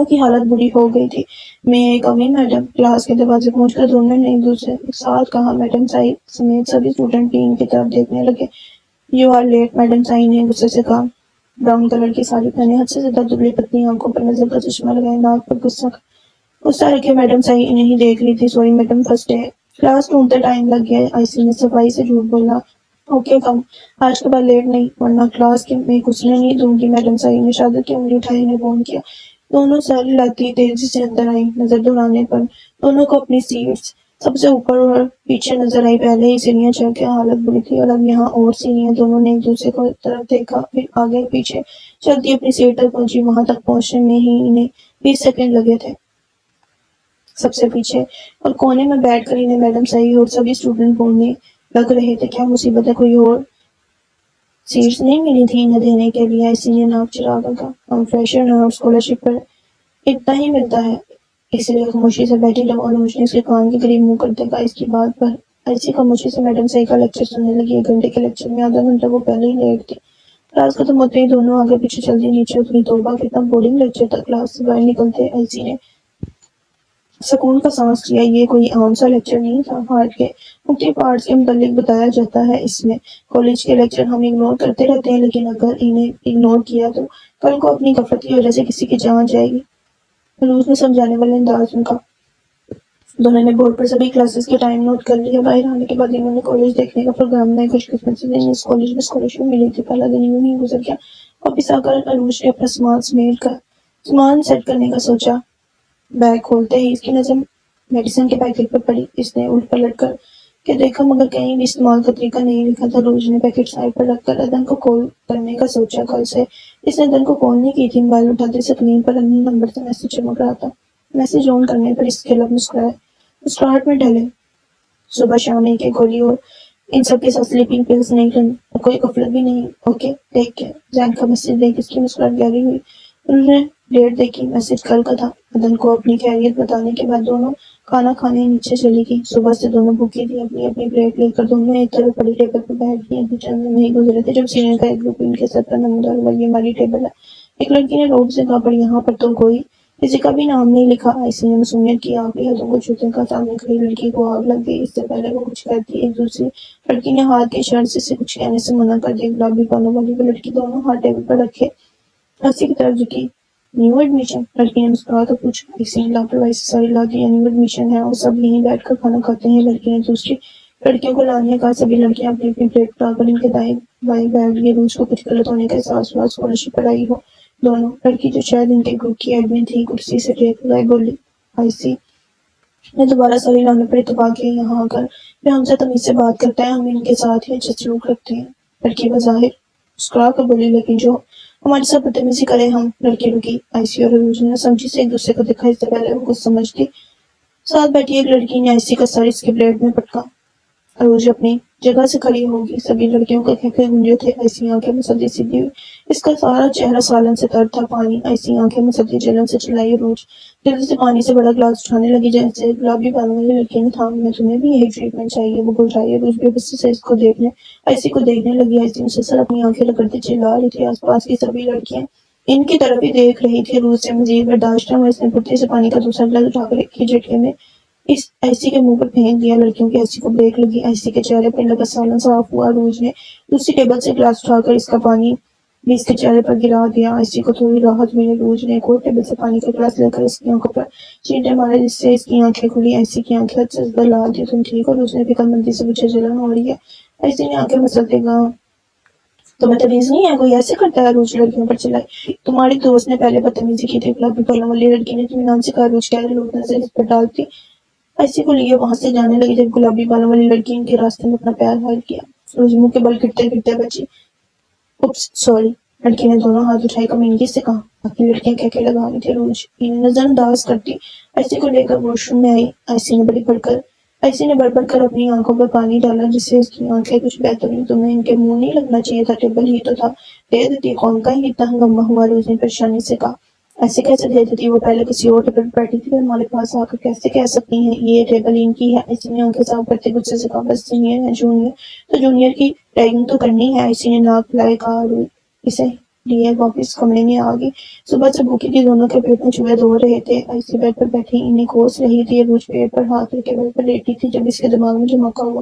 کی حالت بری ہو گئی تھی۔ میں ایک کمی میڈم؟ کلاس کے دروازے پہنچ کر دونوں نے ایک دوسرے کے ساتھ کہا۔ میڈم سائی سمیت سبھی اسٹوڈنٹ بھی ان کی طرف دیکھنے لگے۔ یو آر لیٹ، میڈم سائی نے غصے سے کہا۔ براؤن کلر کی ساڑی پہنے، حد سے زیادہ دبلی پتلی آنکھوں پر نظر کا چشمہ لگائے، ناک پر غصہ رکھے میڈم صحیح نہیں دیکھ رہی تھی، sorry madam first day class ڈھونڈتے ٹائم لگ گیا، آئیسی نے صفائی سے جھوٹ بولا، اوکے کم آج کے بعد لیٹ نہیں ورنہ کلاس میں گھسنے نہیں دوں گی، میڈم صحیح نے شہادت کی انگلی اٹھائی، انہیں فون کیا، دونوں سر لاتی تیزی سے اندر آئیں، نظر دوڑانے پر دونوں کو اپنی سیٹس سب سے اوپر اور پیچھے نظر آئی، پہلے ہی سیڑھیاں چڑھ کے حالت بری تھی اور اب یہاں اور سیڑھیاں، دونوں نے ایک دوسرے کو طرف دیکھا، پھر آگے پیچھے چلتی اپنی سیٹ تک پہنچی، وہاں تک پہنچنے میں ہی انہیں 20 سیکنڈ لگے تھے، سب سے پیچھے اور کونے میں بیٹھ کر انہیں میڈم صحیح اور سبھی اسٹوڈنٹ بولنے لگ رہے تھے، کیا مصیبت ہے، کوئی اور سیٹس نہیں ملی تھی انہیں دینے کے لیے، اسی نے ناک چرا کر ہم فریشر ہیں اور اسکالرشپ پر اتنا ہی ملتا ہے، اس لیے خاموشی سے بیٹھی رہو، اور روشنی اس کے کان کے قریب منہ کرتے کا اس کی بات پر ایسی خاموشی سے میڈم صحیح کا لیکچر سننے لگی، 1 گھنٹے کے لیکچر میں آدھا گھنٹہ وہ پہلے ہی لیٹ تھی، کلاس ختم ہوتے ہی دونوں آگے پیچھے چلتی نیچے اتری، توبہ کتنا بورنگ لیکچر تھا، کلاس سے باہر نکلتے ایسی نے سکون کا سانس لیا، یہ کوئی عام سا لیکچر نہیں تھا، ہارٹ کے مختلف پارٹس کے متعلق بتایا جاتا ہے اس میں، کالج کے لیکچر ہم اگنور کرتے رہتے ہیں لیکن اگر انہیں اگنور کیا تو کل کو اپنی غفلت کی وجہ سے کسی کی جان جائے گی، فلوس نے سمجھانے والے انداز ان کا، دونوں نے بورڈ پر سبھی کلاسز کے ٹائم نوٹ کر لیا، باہر آنے کے بعد انہوں نے کالج دیکھنے کا پروگرام بنایا، خوش قسمتی سے اس کالج میں اسکالرشپ ملی تھی، پہلا دن یوں ہی گزر گیا، واپس آ کر عروج نے اپنا سامان سیٹ کرنے کا سوچا، بیگ کھولتے ہی اس کی نظر میڈیسن کے پیکٹ پر پڑی، اس نے الٹ پلٹ کر کے دیکھا مگر کہیں بھی استعمال کا طریقہ نہیں لکھا تھا، روز نے پیکٹ سائڈ پر رکھ کر ادن کو کال کرنے کا سوچا، کل سے اس نے ادن کو کال نہیں کی تھی، موبائل اٹھاتے سکرین پر ان نمبر سے میسج چمک رہا تھا، میسج آن کرنے پر اس کے لب مسکراہٹ میں ڈھلے، صبح شام ایک ایک گولی اور ان سب کے ساتھ سلیپنگ پلز نہیں کرنی اور کوئی غفلت بھی نہیں، اوکے ٹیک کیئر، زین کا میسج دیکھ اس کی مسکراہٹ گہری ہوئی، انہوں نے ڈیٹ دیکھی، میسج کل کا تھا، ادن کو اپنی خیریت بتانے کے بعد دونوں کھانا کھانے نیچے چلی گئی، صبح سے دونوں بھوکی تھی، اپنی اپنی پلیٹ لے کر دونوں ایک طرف پڑی ٹیبل پر بیٹھ گئی، ابھی چند نہیں گزرے تھے جب سینئر کا ایک گروپ ان کے سر پر نمودار ہوا، یہ ہماری ٹیبل ہے، ایک لڑکی نے روب سے کہا، پر یہاں پر تو کوئی کسی کا بھی نام نہیں لکھا، آئیسی نے معصومیت کی آخری حدوں کو چھوتے کا، سامنے کھڑی لڑکی کو آگ لگ گئی، اس سے پہلے وہ کچھ کہتی ایک دوسری لڑکی نے ہاتھ کے اشارے سے اسے کچھ کہنے سے منع کر دیا، گلابی بالوں والی وہ لڑکی دونوں ہاتھ ٹیبل پر رکھے آئیسی کی طرف جھکی، نیو ایڈمیشن، لڑکی نے مسکرا کر پوچھا، آئیسی نے لاپرواہی سے ساری لا دی، نیو ایڈمیشن ہے اور سب یہیں بیٹھ کر کھانا کھاتے ہیں، لڑکی نے دوسری لڑکیوں کو لانے کا، سبھی لڑکیاں اپنی اپنی پلیٹ اٹھا کر ان کے دائیں بائیں بیٹھ گئی، روز کو کچھ غلط ہونے کا احساس ہوا، اسکالرشپ پر آئی ہو دونوں، لڑکی جو شاید ان کے گروپ کی ایڈمن تھی کرسی سے ٹیک لگائی بولی، آئیسی نے دوبارہ ساری لانے پر اتفاق کیا، یہاں آ کر یہ ہم سے تمیز سے بات کرتا ہے، ہم ان کے ساتھ ہی اچھا سلوک رکھتے ہیں، لڑکی بظاہر مسکرا کر بولی، لیکن جو ہمارے ساتھ بدتمیزی کرے ہم، لڑکی رکی، آئیسی اور عروج نے سمجھی سے ایک دوسرے کو دیکھا، اس سے پہلے وہ کچھ سمجھتی ساتھ بیٹھی ایک لڑکی نے آئیسی کا سر اس کے پلیٹ میں پٹکا، عروج اپنی جگہ سے کھڑی ہوگی، سبھی لڑکیوں کے کھیکھے گونجے تھے، ایسی آنکھیں مسدی سیدھی ہوئی، اس کا سارا چہرہ سالن سے تر تھا، پانی، ایسی آنکھیں مسدی جلن سے چلائی، عروج جلدی سے پانی سے بڑا گلاس اٹھانے لگی، جیسے گلابی بالوں والی لڑکی نے تھام لیا، تمہیں بھی یہی ٹریٹمنٹ چاہیے، وہ گھبرائی، عروج بے بسی سے ایسی کو دیکھنے لگی، ایسی مسلسل اپنی آنکھیں رگڑتی چلا رہی تھی، آس پاس کی سبھی لڑکیاں ان کی طرف ہی دیکھ رہی تھی، عروج سے مزید برداشت نہ ہوا، اس نے پھٹی سے پانی کا دوسرا گلاس اٹھا کر ایک ہی جھٹکے میں اس ایسی کے منہ پر پھینک دیا، لڑکیوں کی ایسی کو بریک لگی، ایسی کے چہرے پر لگا سالن صاف ہوا، عروج نے دوسری ٹیبل سے گلاس اٹھا کر اس کا پانی بھی اس کے چہرے پر گرا دیا، ایسی کو تھوڑی راحت ملی، عروج نے ایک اور ٹیبل سے پانی کا گلاس لے کر اس کی آنکھوں پر چینٹے مارے، جس سے اس کی آنکھیں کھلی، ایسی کی آنکھیں حد سے زیادہ لال تھی، تم ٹھیک ہو؟ عروج نے فکر مندی سے پوچھا، جلن ہو رہی ہے؟ ایسی نے آنکھیں مسلتے کہا، تمہیں تمیز نہیں ہے، کوئی ایسے کرتا ہے؟ عروج لڑکیوں پر چلائی، تمہاری دوست نے پہلے بدتمیزی کی تھی، گلابی بالوں والی لڑکی نے اطمینان سے کہا، عروج کہہ لوگ نظر اس پر ڈالتی ایسی کو لیے وہاں سے جانے لگی، جب گلابی بالوں والی لڑکی ان کے راستے میں اپنا پیر حائل کیا، عروج منہ کے بل گرتے گرتے بچی، اوپس سوری، لڑکی نے دونوں ہاتھ اٹھائے، کمینگی سے کہا، باقی لڑکیاں کہکے لگا رہی تھی، عروج انہیں نظر انداز کرتی ایسی کو لے کر واش روم میں آئی، ایسی نے بڑھ بڑھ کر اپنی آنکھوں پر پانی ڈالا، جس سے اس کی آنکھیں کچھ بہتر ہوئی، تمہیں ان کے منہ نہیں لگنا چاہیے تھا، ٹیبل ہی تو تھا، دے دیتی، قوم کا ہی اتنا ہنگامہ ہوا، عروج نے پریشانی سے کہا، ایسے کیسے دے دیتی، وہ پہلے کسی اور ٹیبل پر بیٹھی تھی اور ہمارے پاس آ کر کیسے کہہ سکتی ہیں، یہ ٹیبل ان کی ہے، ایسی نے آنکھیں صاف کرتے غصے سے کہا، بس سینئر ہے جونیئر تو جونیئر کی ریگنگ تو کرنی ہے، ایسی نے ناک پھلائے کہا، اسے لیے واپس کمرے میں آ گئی، صبح سے بھوکی تھی، دونوں کے پیٹ میں چوہے دو رہے تھے، ایسی بیڈ پر بیٹھی انہیں کوس رہی تھی، عروج پیٹ پر ہاتھ رکھے بیڈ پر لیٹی تھی، جب اس کے دماغ میں دھماکہ ہوا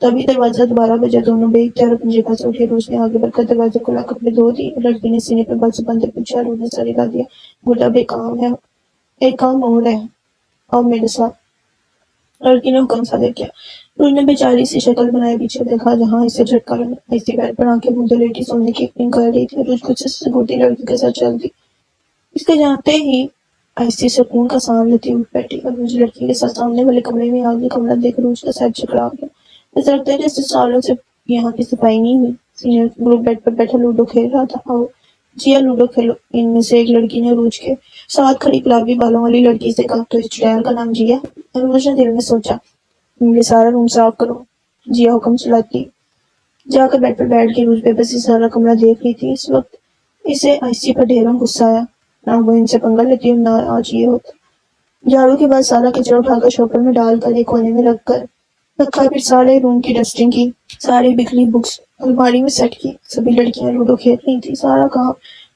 تبھی دروازہ دوبارہ بجا، دونوں بے اختیار اپنی جگہ سے اٹھے۔ روز نے آگے بڑھ کر دروازہ کھلا، کپڑے دھو دیے۔ لڑکی نے سینے پر بال باندھے پوچھا، روز نے سر ہلا دیا، بولا بے کام ہے، ایک کام اور ہے، آؤ میرے ساتھ۔ لڑکی نے حکم صادر کیا۔ روز نے بیچاری سی شکل بنائے پیچھے دیکھا جہاں اسے جھٹکا لگا۔ ایسی بیڈ پر آنکھیں بوندے لیٹی سونے کی ایکٹنگ کر رہی تھی۔ روز غصے سے گھٹتی لڑکی کے ساتھ چل دی۔ اس کے جانتے ہی ایسی سکون کا سانس لیتی اٹھ بیٹھی اور روز لڑکی کے ساتھ سامنے والے کمرے میں آگے کمرہ دیکھ روز کا سر چکرا گیا۔ ایسا لگتا ہے جیسے سالوں سے یہاں کی صفائی نہیں ہوئی۔ سینئر گروپ بیڈ پر بیٹھا لوڈو کھیل رہا تھا۔ آؤ جی لوڈو کھیلو، ان میں سے ایک لڑکی نے روز کے ساتھ کھڑی گلابی بالوں والی لڑکی سے کہا۔ تو اس چڑیل کا نام جیا؟ روز نے دل میں سوچا۔ یہ سارا روم صاف کرو، جیا حکم چلاتی۔ جا کر بیڈ پر بیٹھ کے روز بے بسی سارا کمرہ دیکھ رہی تھی۔ اس وقت اسے آئسی پر ڈھیروں غصہ آیا، نہ وہ ان سے پنگا لیتی اور نہ آج یہ ہوتا۔ جھاڑو کے بعد سارا کچرا اٹھا کر شوکر میں ڈال کر ایک کونے میں رکھا، پھر سارے روم کی ڈسٹنگ کی، ساری بکھری بکس الماری میں سیٹ کی۔ سبھی لڑکیاں لوڈو کھیل رہی تھی۔ سارا کام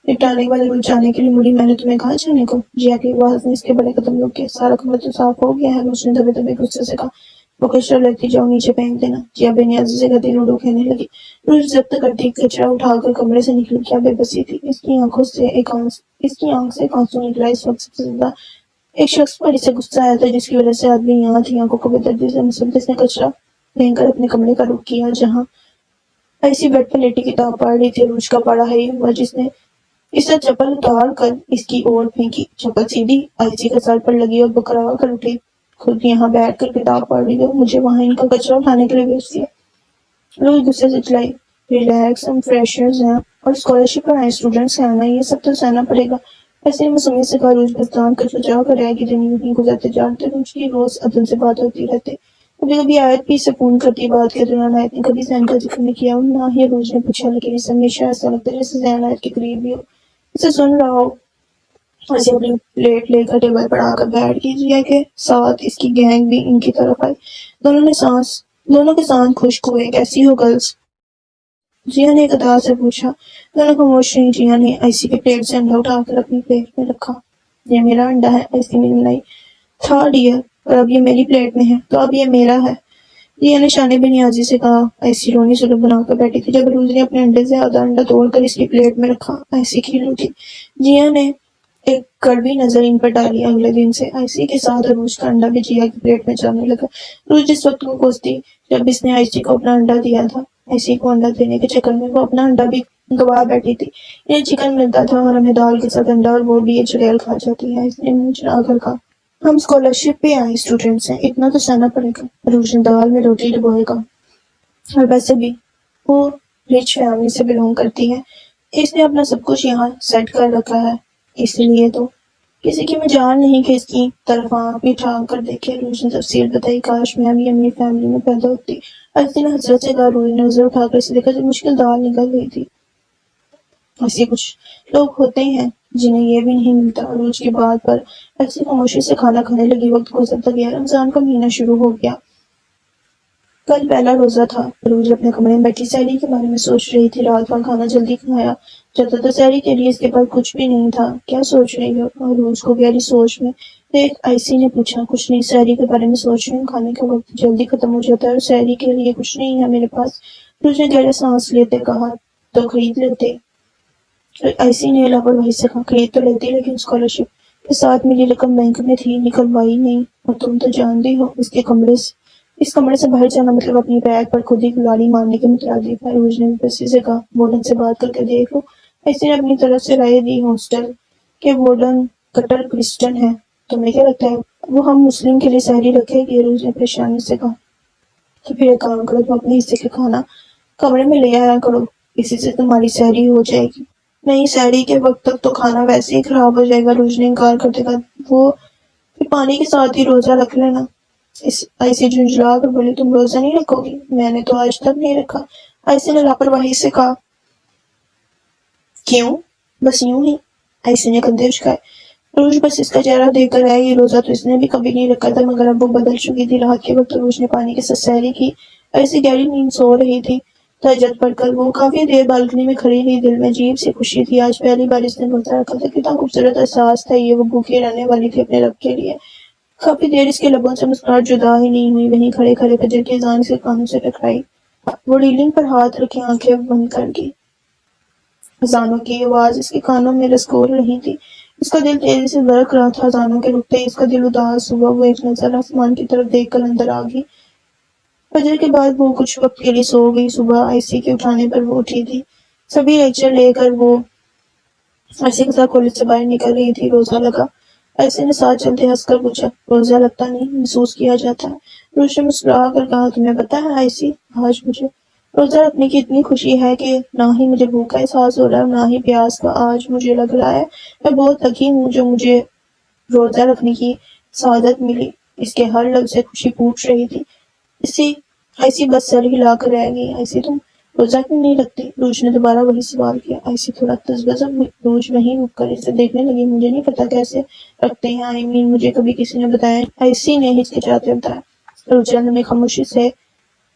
نپٹانے کے بعد روز جانے کے لیے مڑی۔ میں نے تمہیں کہا جانے کو؟ جیا کی آواز نے اس کے بڑے قدم روکے۔ سارا کمرہ تو صاف ہو گیا ہے، روز نے دبے دبے غصے سے کہا۔ وہ کچرا لیتی جاؤ، نیچے پھینک دینا، جیا بے نیازی سے کہتی لوڈو کھیلنے لگی۔ روز ضبط کرتی کچرا اٹھا کر کمرے سے نکلی۔ کیا بے بسی تھی اس کی آنکھ سے ایک آنسو نکلا۔ اس وقت سب سے زیادہ ایک شخص پر اسے غصہ آیا تھا جس کی وجہ سے آدمی یہاں تھی۔ آنکھوں کو بے دردی سے مسدس نے کچرا پھینک کر اپنے کمرے کا رخ کیا جہاں ایسی بیڈ پر لیٹی کتاب پڑھ رہی تھی۔ روز کا پڑا ہے ہوا جس نے اس سے چپل اتار کر اس کی اور پھینکی۔ چپل سیدھی آئسی کے سر پر لگی اور بکرا کر اٹھی۔ خود یہاں بیٹھ کر کتاب پڑھ رہی ہو، مجھے وہاں ان کا کچرا اٹھانے کے لیے بھیج دیا۔ روز غصے سے چلائی، ریلیکس، ہم فریشرز ہیں اور اسکالرشپ پر آئے اسٹوڈنٹس ہیں نا، یہ سب تو سہنا پڑے گا۔ ایسے مسئولیت سے کہا۔ روز بردان کر سوچا کر رہا کہ دن یوں ہی گزرتے جاتے۔ روز کی روز عدل سے بات ہوتی رہتے، کبھی کبھی آیت بھی سکون کرتی۔ بات کے دوران آیت نے کبھی ذہن کا ذکر نہیں کیا اور نہ ہی روز نے پوچھا، لیکن اسے ہمیشہ ایسا لگتا ہے جیسے ذہن آیت کے قریب ہی ہو، اسے سن رہا ہو۔ ایسے اپنی پلیٹ لے کر ٹیبل پر آ کر بیٹھ گئی۔ جیا کے ساتھ اس کی گینگ بھی ان کی طرف آئی۔ دونوں کے سانس خشک ہوئے۔ کیسی ہو گرلز؟ جیا نے ایک ادا سے پوچھا۔ دونوں خاموش رہی۔ جیا نے آئسی کی پلیٹ سے انڈا اٹھا کر اپنی پلیٹ میں رکھا۔ یہ میرا انڈا ہے، آئسی نے ملائی۔ تھا ڈیئر، اور اب یہ میری پلیٹ میں ہے تو اب یہ میرا ہے، جیا نے شانے بے نیازی سے کہا۔ آئسی رونی سلوک بنا کر بیٹھی تھی۔ جب روز نے اپنے انڈے سے آدھا انڈا توڑ کر اس کی پلیٹ میں رکھا، آئسی کھل اٹھی۔ جیا نے ایک کڑوی نظر ان پر ڈالی۔ اگلے دن سے آئسی کے ساتھ روز کا انڈا بھی جیا کی پلیٹ میں جانے لگا۔ روز جس وقت کو کوستی جب اس نے آئسی کو اپنا انڈا دیا تھا، آئسی کو انڈا دینے کے چکر میں وہ اپنا انڈا بھی گوا بیٹھی تھی۔ انہیں چکن ملتا تھا اور ہمیں دال کے ساتھ انڈا، اور وہ بھی یہ چڑیل کھا جاتی ہے، اس نے منہ چڑھا کر کہا۔ ہم اسکالرشپ پہ آئے اسٹوڈنٹس ہیں، اتنا تو سہنا پڑے گا۔ روز نے دال میں روٹی ڈبوئے گا، اور ویسے بھی وہ رچ فیملی سے بلونگ کرتی ہے، اس نے اپنا سب کچھ یہاں سیٹ کر رکھا ہے، اس لیے تو کسی کی مجال نہیں کہ اس کی طرف آنکھ بھی اٹھا کر دیکھے۔ روز نے تفصیل بتائی۔ کاش میں بھی امیر فیملی میں پیدا ہوتی، ایسی نے حسرت سے کہا۔ روز نے نظر اٹھا کر اسے دیکھا جب مشکل دال نکل گئی تھی۔ ایسے کچھ لوگ ہوتے ہیں جنہیں یہ بھی نہیں ملتا۔ روز کی بات پر ایسی خاموشی سے کھانا کھانے لگی۔ وقت گزرتا گیا، رمضان کا مہینہ شروع ہو گیا۔ کل پہلا روزہ تھا۔ روز اپنے کمرے میں بیٹھی سحری کے بارے میں سوچ رہی تھی۔ رات کا کھانا جلدی کھایا جاتا تھا، سحری کے لیے اس کے پاس کچھ بھی نہیں تھا۔ کیا سوچ رہی ہو؟ اور روز کو گہری سوچ میں ایک آئسی نے پوچھا۔ کچھ نہیں، سحری کے بارے میں سوچ رہی ہوں، کھانے کا وقت جلدی ختم ہو جاتا ہے اور سحری کے لیے کچھ نہیں ہے میرے پاس۔ روز نے گہرے سانس لیتے کہا، تو خرید لیتے؟ آئسی نے لاپرواہی سے کہا، خرید تو لیتی لیکن اسکالرشپ کے ساتھ میری رقم بینک میں تھی، نکلوائی نہیں، اور تم تو جانتی ہو اس کمرے سے باہر جانا مطلب اپنی بیگ پر خود ہی گلاڑی مارنے کے مترادف ہے۔ روز نے بسی سے کہا، وارڈن سے بات کر کے دیکھ لو۔ آئسی نے اپنی طرف سے رائے دی۔ ہاسٹل کے وارڈن کٹر کرسچن ہے، تمہیں کیا لگتا ہے وہ ہم مسلم کے لیے سحری رکھے گی؟ روز نے پریشانی سے کہا، تو پھر ایک کام کرو، تم اپنے حصے کے کھانا کمرے میں لے آیا کرو، اسی سے تمہاری سحری ہو جائے گی۔ نہیں، سحری کے وقت تک تو کھانا ویسے ہی خراب ہو جائے گا، روز نے انکار کرتے کہا۔ وہ پھر پانی کے ساتھ ہی روزہ رکھ لینا۔ ایسی جھنجھلا کر بولی، تم روزہ نہیں رکھو گی؟ میں نے تو آج تک نہیں رکھا، ایسی نے لاپرواہی سے کہا۔ کیوں؟ بس یوں ہی، ایسی نے کندھے اچکائے۔ روز بس اس کا چہرہ دیکھ کر رہ گئی۔ روزہ تو اس نے بھی کبھی نہیں رکھا تھا، مگر اب وہ بدل چکی تھی۔ رات کے وقت روز نے پانی کے ساتھ سحری کی، ایسی گہری نیند سو رہی تھی۔ تہجد پڑھ کر وہ کافی دیر بالکنی میں کھڑی رہی، دل میں عجیب سی خوشی تھی۔ آج پہلی بار اس نے روزہ رکھا تھا، کتنا خوبصورت احساس تھا یہ، وہ بھوکی رہنے والی تھی اپنے رب کے لیے۔ کافی دیر اس کے لبوں سے مسکراہٹ جدا ہی نہیں ہوئی، وہیں کھڑے کھڑے فجر کی اذان سے کانوں سے ٹکرائی۔ وہ ریلنگ پر ہاتھ رکھے آنکھیں بند کر گئی۔ اذانوں کی آواز اس کے کانوں میں رسکول رہی تھی۔ اس کا دل تیزی سے دھڑک رہا تھا۔ اذانوں کے رکتے ہی اس کا دل اداس ہوا۔ وہ ایک نظر آسمان کی طرف دیکھ کر اندر آ گئی۔ فجر کے بعد وہ کچھ وقت کے لیے سو گئی۔ صبح آئیسی کے اٹھانے پر وہ اٹھی تھی۔ سبھی لیکچر لے کر وہ آئیسی کے ساتھ کالج سے باہر نکل رہی تھی۔ روزہ لگا؟ آئیسی نے ساتھ چلتے ہنس کر پوچھا۔ روزہ لگتا نہیں، محسوس کیا جاتا ہے، روز نے مسکرا کر کہا۔ تمہیں پتہ ہے آئیسی، آج مجھے روزہ رکھنے کی اتنی خوشی ہے کہ نہ ہی مجھے بھوک کا احساس ہو رہا ہے نہ ہی پیاس کا۔ آج مجھے لگ رہا ہے میں بہت لکی ہوں جو مجھے روزہ رکھنے کی سعادت ملی۔ اس کے ہر لفظ سے خوشی پھوٹ رہی تھی۔ آئیسی بس سر ہلا کر رہ گئی۔ آئیسی تم روزہ کیوں نہیں رکھتی؟ روج نے دوبارہ وہی سوال کیا۔ آئیسی تھوڑا تذبذب ہوئی۔ روج وہیں رک کر اسے دیکھنے لگی۔ مجھے نہیں پتا کیسے رکھتے ہیں، مجھے کبھی کسی نے بتایا نہیں، آئیسی نے ہچکچاتے بتایا۔ روج نے خاموشی سے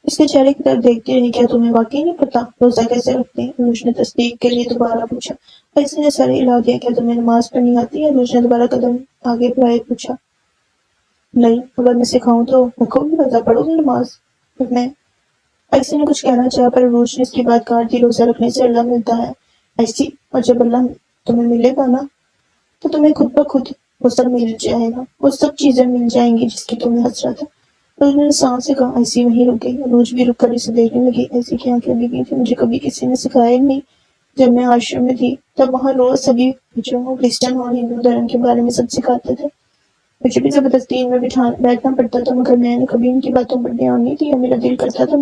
اس کے چہرے کی طرف دیکھتی رہی۔ کیا تمہیں واقعی نہیں پتا روزہ کیسے رکھتے ہیں؟ روج نے تصدیق کے لیے دوبارہ پوچھا۔ آئیسی نے سر ہلا دیا۔ کیا تمہیں نماز پڑھنی آتی ہے؟ روج نے دوبارہ قدم آگے بڑھائے پوچھا۔ نہیں، اگر میں سکھاؤں تو رکھو گی روزہ، پڑھو گی نماز؟ پھر میں آئیسی نے کچھ کہنا چاہا پر روج نے اس کی بات کاٹ دی۔ روزہ رکھنے سے اللہ ملتا ہے آئیسی، اور جب اللہ تمہیں ملے گا نا تو تمہیں خود بخود وہ سب مل جائے گا، وہ سب چیزیں مل جائیں گی جس کی تمہیں حسرت ہے۔ روج نے سانس سے کہا۔ آئیسی وہیں رک گئی۔ روج بھی رک کر اسے دیکھنے لگی۔ آئیسی کی آنکھیں بھیگی تھی۔ مجھے کبھی کسی نے سکھایا ہی نہیں۔ جب میں آشرم میں تھی تب وہاں روز سبھی بچوں کرسچن اور ہندو دھرم کے بارے میں سب سکھاتے تھے۔ مجھے بھی زبردستی ان میں بیٹھنا پڑتا تھا، مگر میں نے کبھی ان کی باتوں پر دھیان نہیں دیا۔ میرا دل کرتا تھا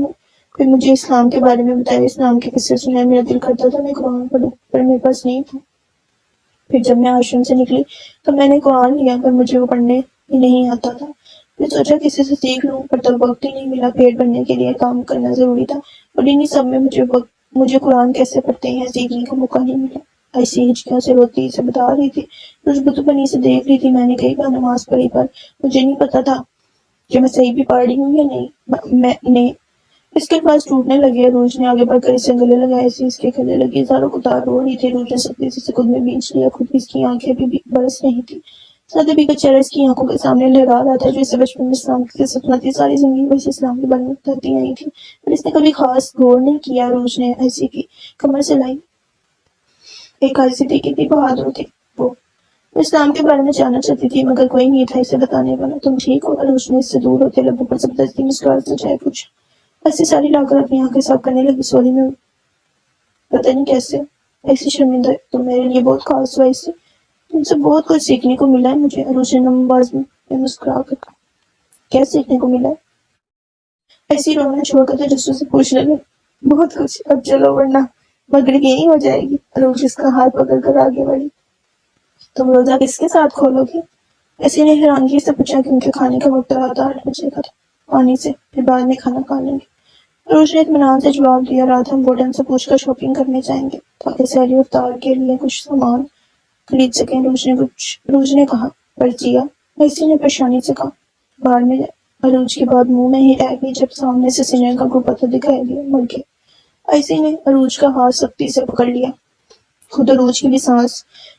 پھر مجھے اسلام کے بارے میں بتایا، اسلام کے قصے سنائے، میرا دل کرتا تھا میں قرآن پڑھوں، پر میرے پاس نہیں تھا۔ پھر جب میں آشرم سے نکلی تو میں نے قرآن لیا، پر مجھے وہ پڑھنے ہی نہیں آتا تھا۔ میں سوچا کسی سے سیکھ لوں، پر تب وقت ہی نہیں ملا۔ پیٹ بھرنے کے لیے کام کرنا ضروری تھا، اور انہی سب میں مجھے قرآن کیسے پڑھتے ہیں سیکھنے کا موقع نہیں ملا۔ ایسی ہچکیوں سے روتی سے بتا رہی تھی۔ روز بت بنی سے دیکھ رہی تھی۔ میں نے کئی بار نماز پڑھی پر مجھے نہیں پتا تھا کہ میں صحیح بھی پڑھ رہی ہوں یا نہیں۔ اس کے پاس ٹوٹنے لگے۔ روج نے آگے بڑھ کر اسے گلے لگائے، اس کے گلے لگی، زاروں کو تار رو رہی تھی۔ روج نے سختی سے خود میں بینچ لیا، خود بھی اس کی آنکھیں بھی برس رہی تھی۔ سادگی کا چہرہ اس کی آنکھوں کے سامنے لہرا رہا تھا، جو اسے بچپن میں اسلام کی سپنا تھی۔ ساری زندگی وہ اسے اسلام کے بارے میں بتاتی آئی تھی، پر اس نے کبھی خاص غور نہیں کیا۔ روج نے ایسی کی کمر سے لائی ایک آئیسی تھی، کتنی بہادر تھی وہ اسلام کے بارے میں جاننا چاہتی تھی، مگر کوئی نہیں تھا اسے بتانے والا۔ تم ٹھیک ہو؟ روج نے اس سے دور ہوتے لبوں پر زبردستی مسکراہٹ سجائے پوچھا۔ ایسی ساری لا کر اپنی آنکھیں صاف کرنے لگی۔ سوری، میں پتہ نہیں کیسے ایسی شرمندہ، تم میرے لیے بہت خاص ہو ایسی، تم سے بہت کچھ سیکھنے کو ملا ہے مجھے۔ روج نے نم آواز میں مسکرا کر کہا۔ کیا سیکھنے کو ملا ہے؟ ایسی رونا چھوڑ کر تجسس سے پوچھنے لگی۔ بہت کچھ، اب چلو ورنہ مغرب یہی ہو جائے گی۔ روج اس کا ہاتھ پکڑ کر آگے بڑھی۔ تم روزہ کس کے ساتھ کھولو گی؟ ایسی نے حیرانگی سے پوچھا، کیونکہ کھانے کا وقت رہا تھا، 8 بجے کا تھا۔ پانی سے، پھر بعد میں کھانا کھا لیں گے۔ روج نے اطمینان سے جواب دیا۔ رات ہم گورڈن سے پوچھ کر شاپنگ کرنے جائیں گے تاکہ سحری اور افطار کے لیے کچھ سامان خرید سکیں، روج نے کہا۔ پر جیا، ایسی نے پریشانی سے کہا۔ بعد میں عروج کی بات منہ میں ہی رہ گئی جب سامنے سے سننے کا گروپ پتہ دکھائی دیا۔ مڑ کے ایسی نے عروج کا ہاتھ سختی سے پکڑ لیا۔ خود عروج کی بھی سانس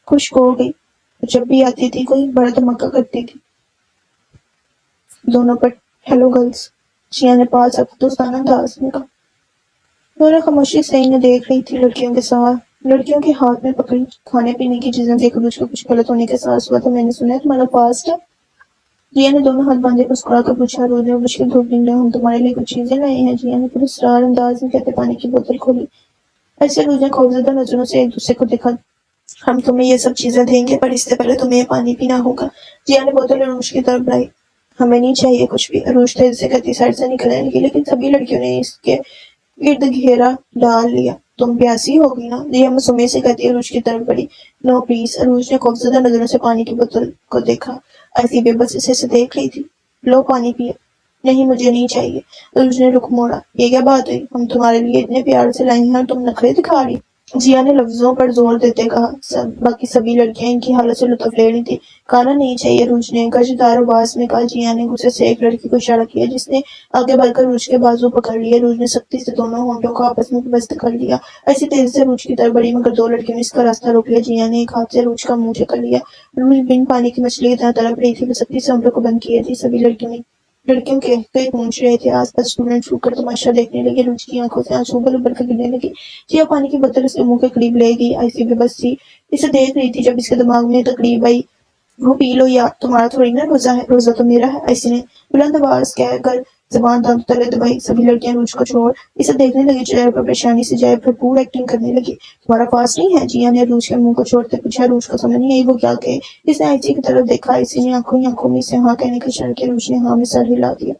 خشک ہو گئی۔ جب بھی آتی تھی کوئی بڑا دھماکہ کرتی تھی دونوں پر۔ ہیلو گرلز، جیا نے پاس آتے دوستانہ انداز میں کہا۔ دونوں خاموشی سے انہیں دیکھ رہی تھی۔ لڑکیوں کے ہاتھ میں پکڑی کھانے پینے کی چیزیں دیکھ عروج کو کچھ غلط ہونے کا احساس ہوا۔ تو میں نے سنا ہے تمہارا فاسٹ ہے؟ جیا نے دونوں ہاتھ باندھے مسکرا کر پوچھا۔ روز نے مشکل دھوپ نکلا۔ ہم تمہارے لیے کچھ چیزیں لائے ہیں، جیا نے پراسرار انداز میں کہتے پانی کی بوتل کھولی۔ ایسے روز نے خوفزدہ نظروں سے ایک دوسرے کو دیکھا۔ ہم تمہیں یہ سب چیزیں دیں گے، پر اس سے پہلے تمہیں پانی پینا ہوگا۔ جیا نے بوتل عروج کی طرف بڑھائی۔ ہمیں نہیں چاہیے کچھ بھی، عروج تیزی سے کہتی سائڈ سے نکلنے لگی، لیکن سبھی لڑکیوں نے اس کے ارد گھیرا ڈال لیا۔ تم پیاسی ہوگی نا؟ جیا معصومیت سے کہتی عروج کی طرف بڑھی۔ نو پلیز۔ عروج نے خوفزدہ نظروں سے پانی کی بوتل کو دیکھا۔ ایسی بے بس اسے دیکھ رہی تھی۔ لو پانی پیے۔ نہیں، مجھے نہیں چاہیے۔ عروج نے رخ موڑا۔ یہ کیا بات ہوئی؟ ہم تمہارے لیے اتنے پیار سے لائے ہیں اور تم نخرے دکھا رہی۔ جیا نے لفظوں پر زور دیتے کہا، باقی سبھی لڑکیاں ان کی حالت سے لطف لے رہی تھی۔ کھانا نہیں چاہیے، روج نے گجدار آواز میں کہا۔ جیا نے غصے سے ایک لڑکی کو اشارہ کیا جس نے آگے بڑھ کر روج کے بازو پکڑ لیے۔ روج نے سختی سے دونوں ہونٹوں کو آپس میں پیوست کر لیا، ایسی تیزی سے روج کی طرف بڑھی مگر دو لڑکیوں نے اس کا راستہ روک لیا۔ جیا نے ایک ہاتھ سے روج کا منہ جکڑ لیا۔ روج بن پانی کی مچھلی کی طرح تڑپ رہی تھی، وہ سختی سے ہونٹوں کو بند کیے تھی۔ سبھی لڑکیوں کے کئی پہنچ رہے تھے، آس پاس اسٹوڈنٹ چھپ کر تماشا دیکھنے لگے۔ روج کی آنکھوں سے آنسو ابل ابل کر گرنے لگے۔ جیا پانی کی بوتل اس کے منہ کے قریب لے گئی، ایسی بے بس تھی، اسے دیکھ رہی تھی جب اس کے دماغ میں تقریب آئی۔ وہ پی لو یا تمہارا تھوڑی نا روزہ ہے، روزہ تو میرا ہے، ایسی نے بلند آواز کہہ کر زبان دانتوں تلے دبائی۔ سبھی لڑکیاں روج کو چھوڑ اسے دیکھنے لگی، چہرے پر پریشانی سے جائے بھرپور ایکٹنگ کرنے لگی۔ تمہارا فاسٹ نہیں ہے؟ جیا نے روج کے منہ کو چھوڑتے پوچھا۔ روج کو سمجھ نہیں آئی وہ کیا کہے، اس نے آئیسی کی طرف دیکھا، آئیسی نے آنکھوں ہی آنکھوں میں اسے ہاں کہنے کا اشارہ کیا۔ روج نے ہاں میں سر ہلا دیا۔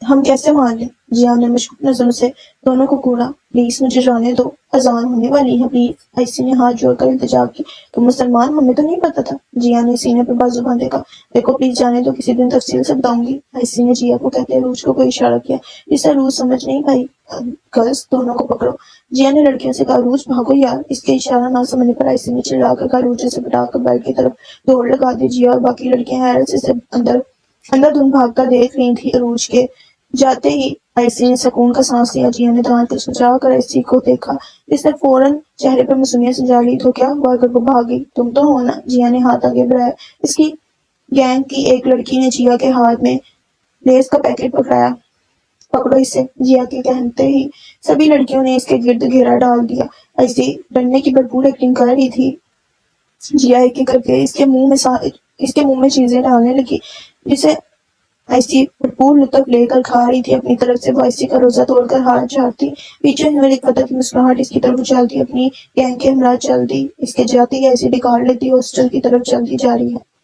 ہم کیسے مان لیں؟ جیا نے مشکوک نظروں سے دونوں کو گھورا۔ پلیز مجھے جانے دو، اذان ہونے والی ہے، پلیز، آئیسی نے ہاتھ جوڑ کر التجا کی۔ تم مسلمان، ہمیں تو نہیں پتا تھا۔ جیا نے سینے پر بازو باندھے کہا۔ دیکھو پلیز جانے دو، کسی دن تفصیل سے بتاؤں گی، آئیسی نے جیا کو کہتے روج کو کوئی اشارہ کیا جسے روج سمجھ نہیں پائی۔ گرلز دونوں کو پکڑو، جیا نے لڑکیوں سے کہا۔ روج بھاگو یار، اس کے اشارہ نہ سمجھنے پر آئیسی نے چلا کر کہا۔ روج سے پٹا کر بیل کی طرف دوڑ لگا دی۔ جیا اور باقی لڑکیاں حیرت سے اندر دھن بھاگتا دیکھ رہی تھی۔ روج کے جاتے ہی آئیسی نے سکون کا سانس لیا۔ جیا نے دھیان سے سجا کر آئیسی کو دیکھا، جس نے فوراً چہرے پر معصومیت سجا لی۔ تو کیا ہوا اگر وہ بھاگی؟ تم تو ہو نا؟ جیا نے ہاتھ آگے بڑھایا۔ اس کی گینگ کی ایک لڑکی نے جیا کے ہاتھ میں لیس کا پیکٹ پکڑایا۔ پکڑو اسے، جیا کے کہتے ہی سبھی لڑکیوں نے اس کے گرد گھیرا ڈال دیا۔ آئیسی ڈرنے کی بھرپور ایکٹنگ کر رہی تھی۔ جیا ایک ایک کر کے اس کے منہ میں چیزیں ڈالنے لگی جسے آئیسی بھرپور لطف لے کر کھا رہی تھی۔ اپنی طرف سے وہ آئیسی کا روزہ توڑ کر ہاتھ جھاڑتی، پیچھے ہوئے ایک فتح کی مسکراہٹ اس کی طرف اچھالتی، اپنی گینگ کے ہمراہ چل دی۔ اس کے جاتے ہی آئیسی ڈکار لیتی ہاسٹل کی طرف چلتی جا رہی ہے۔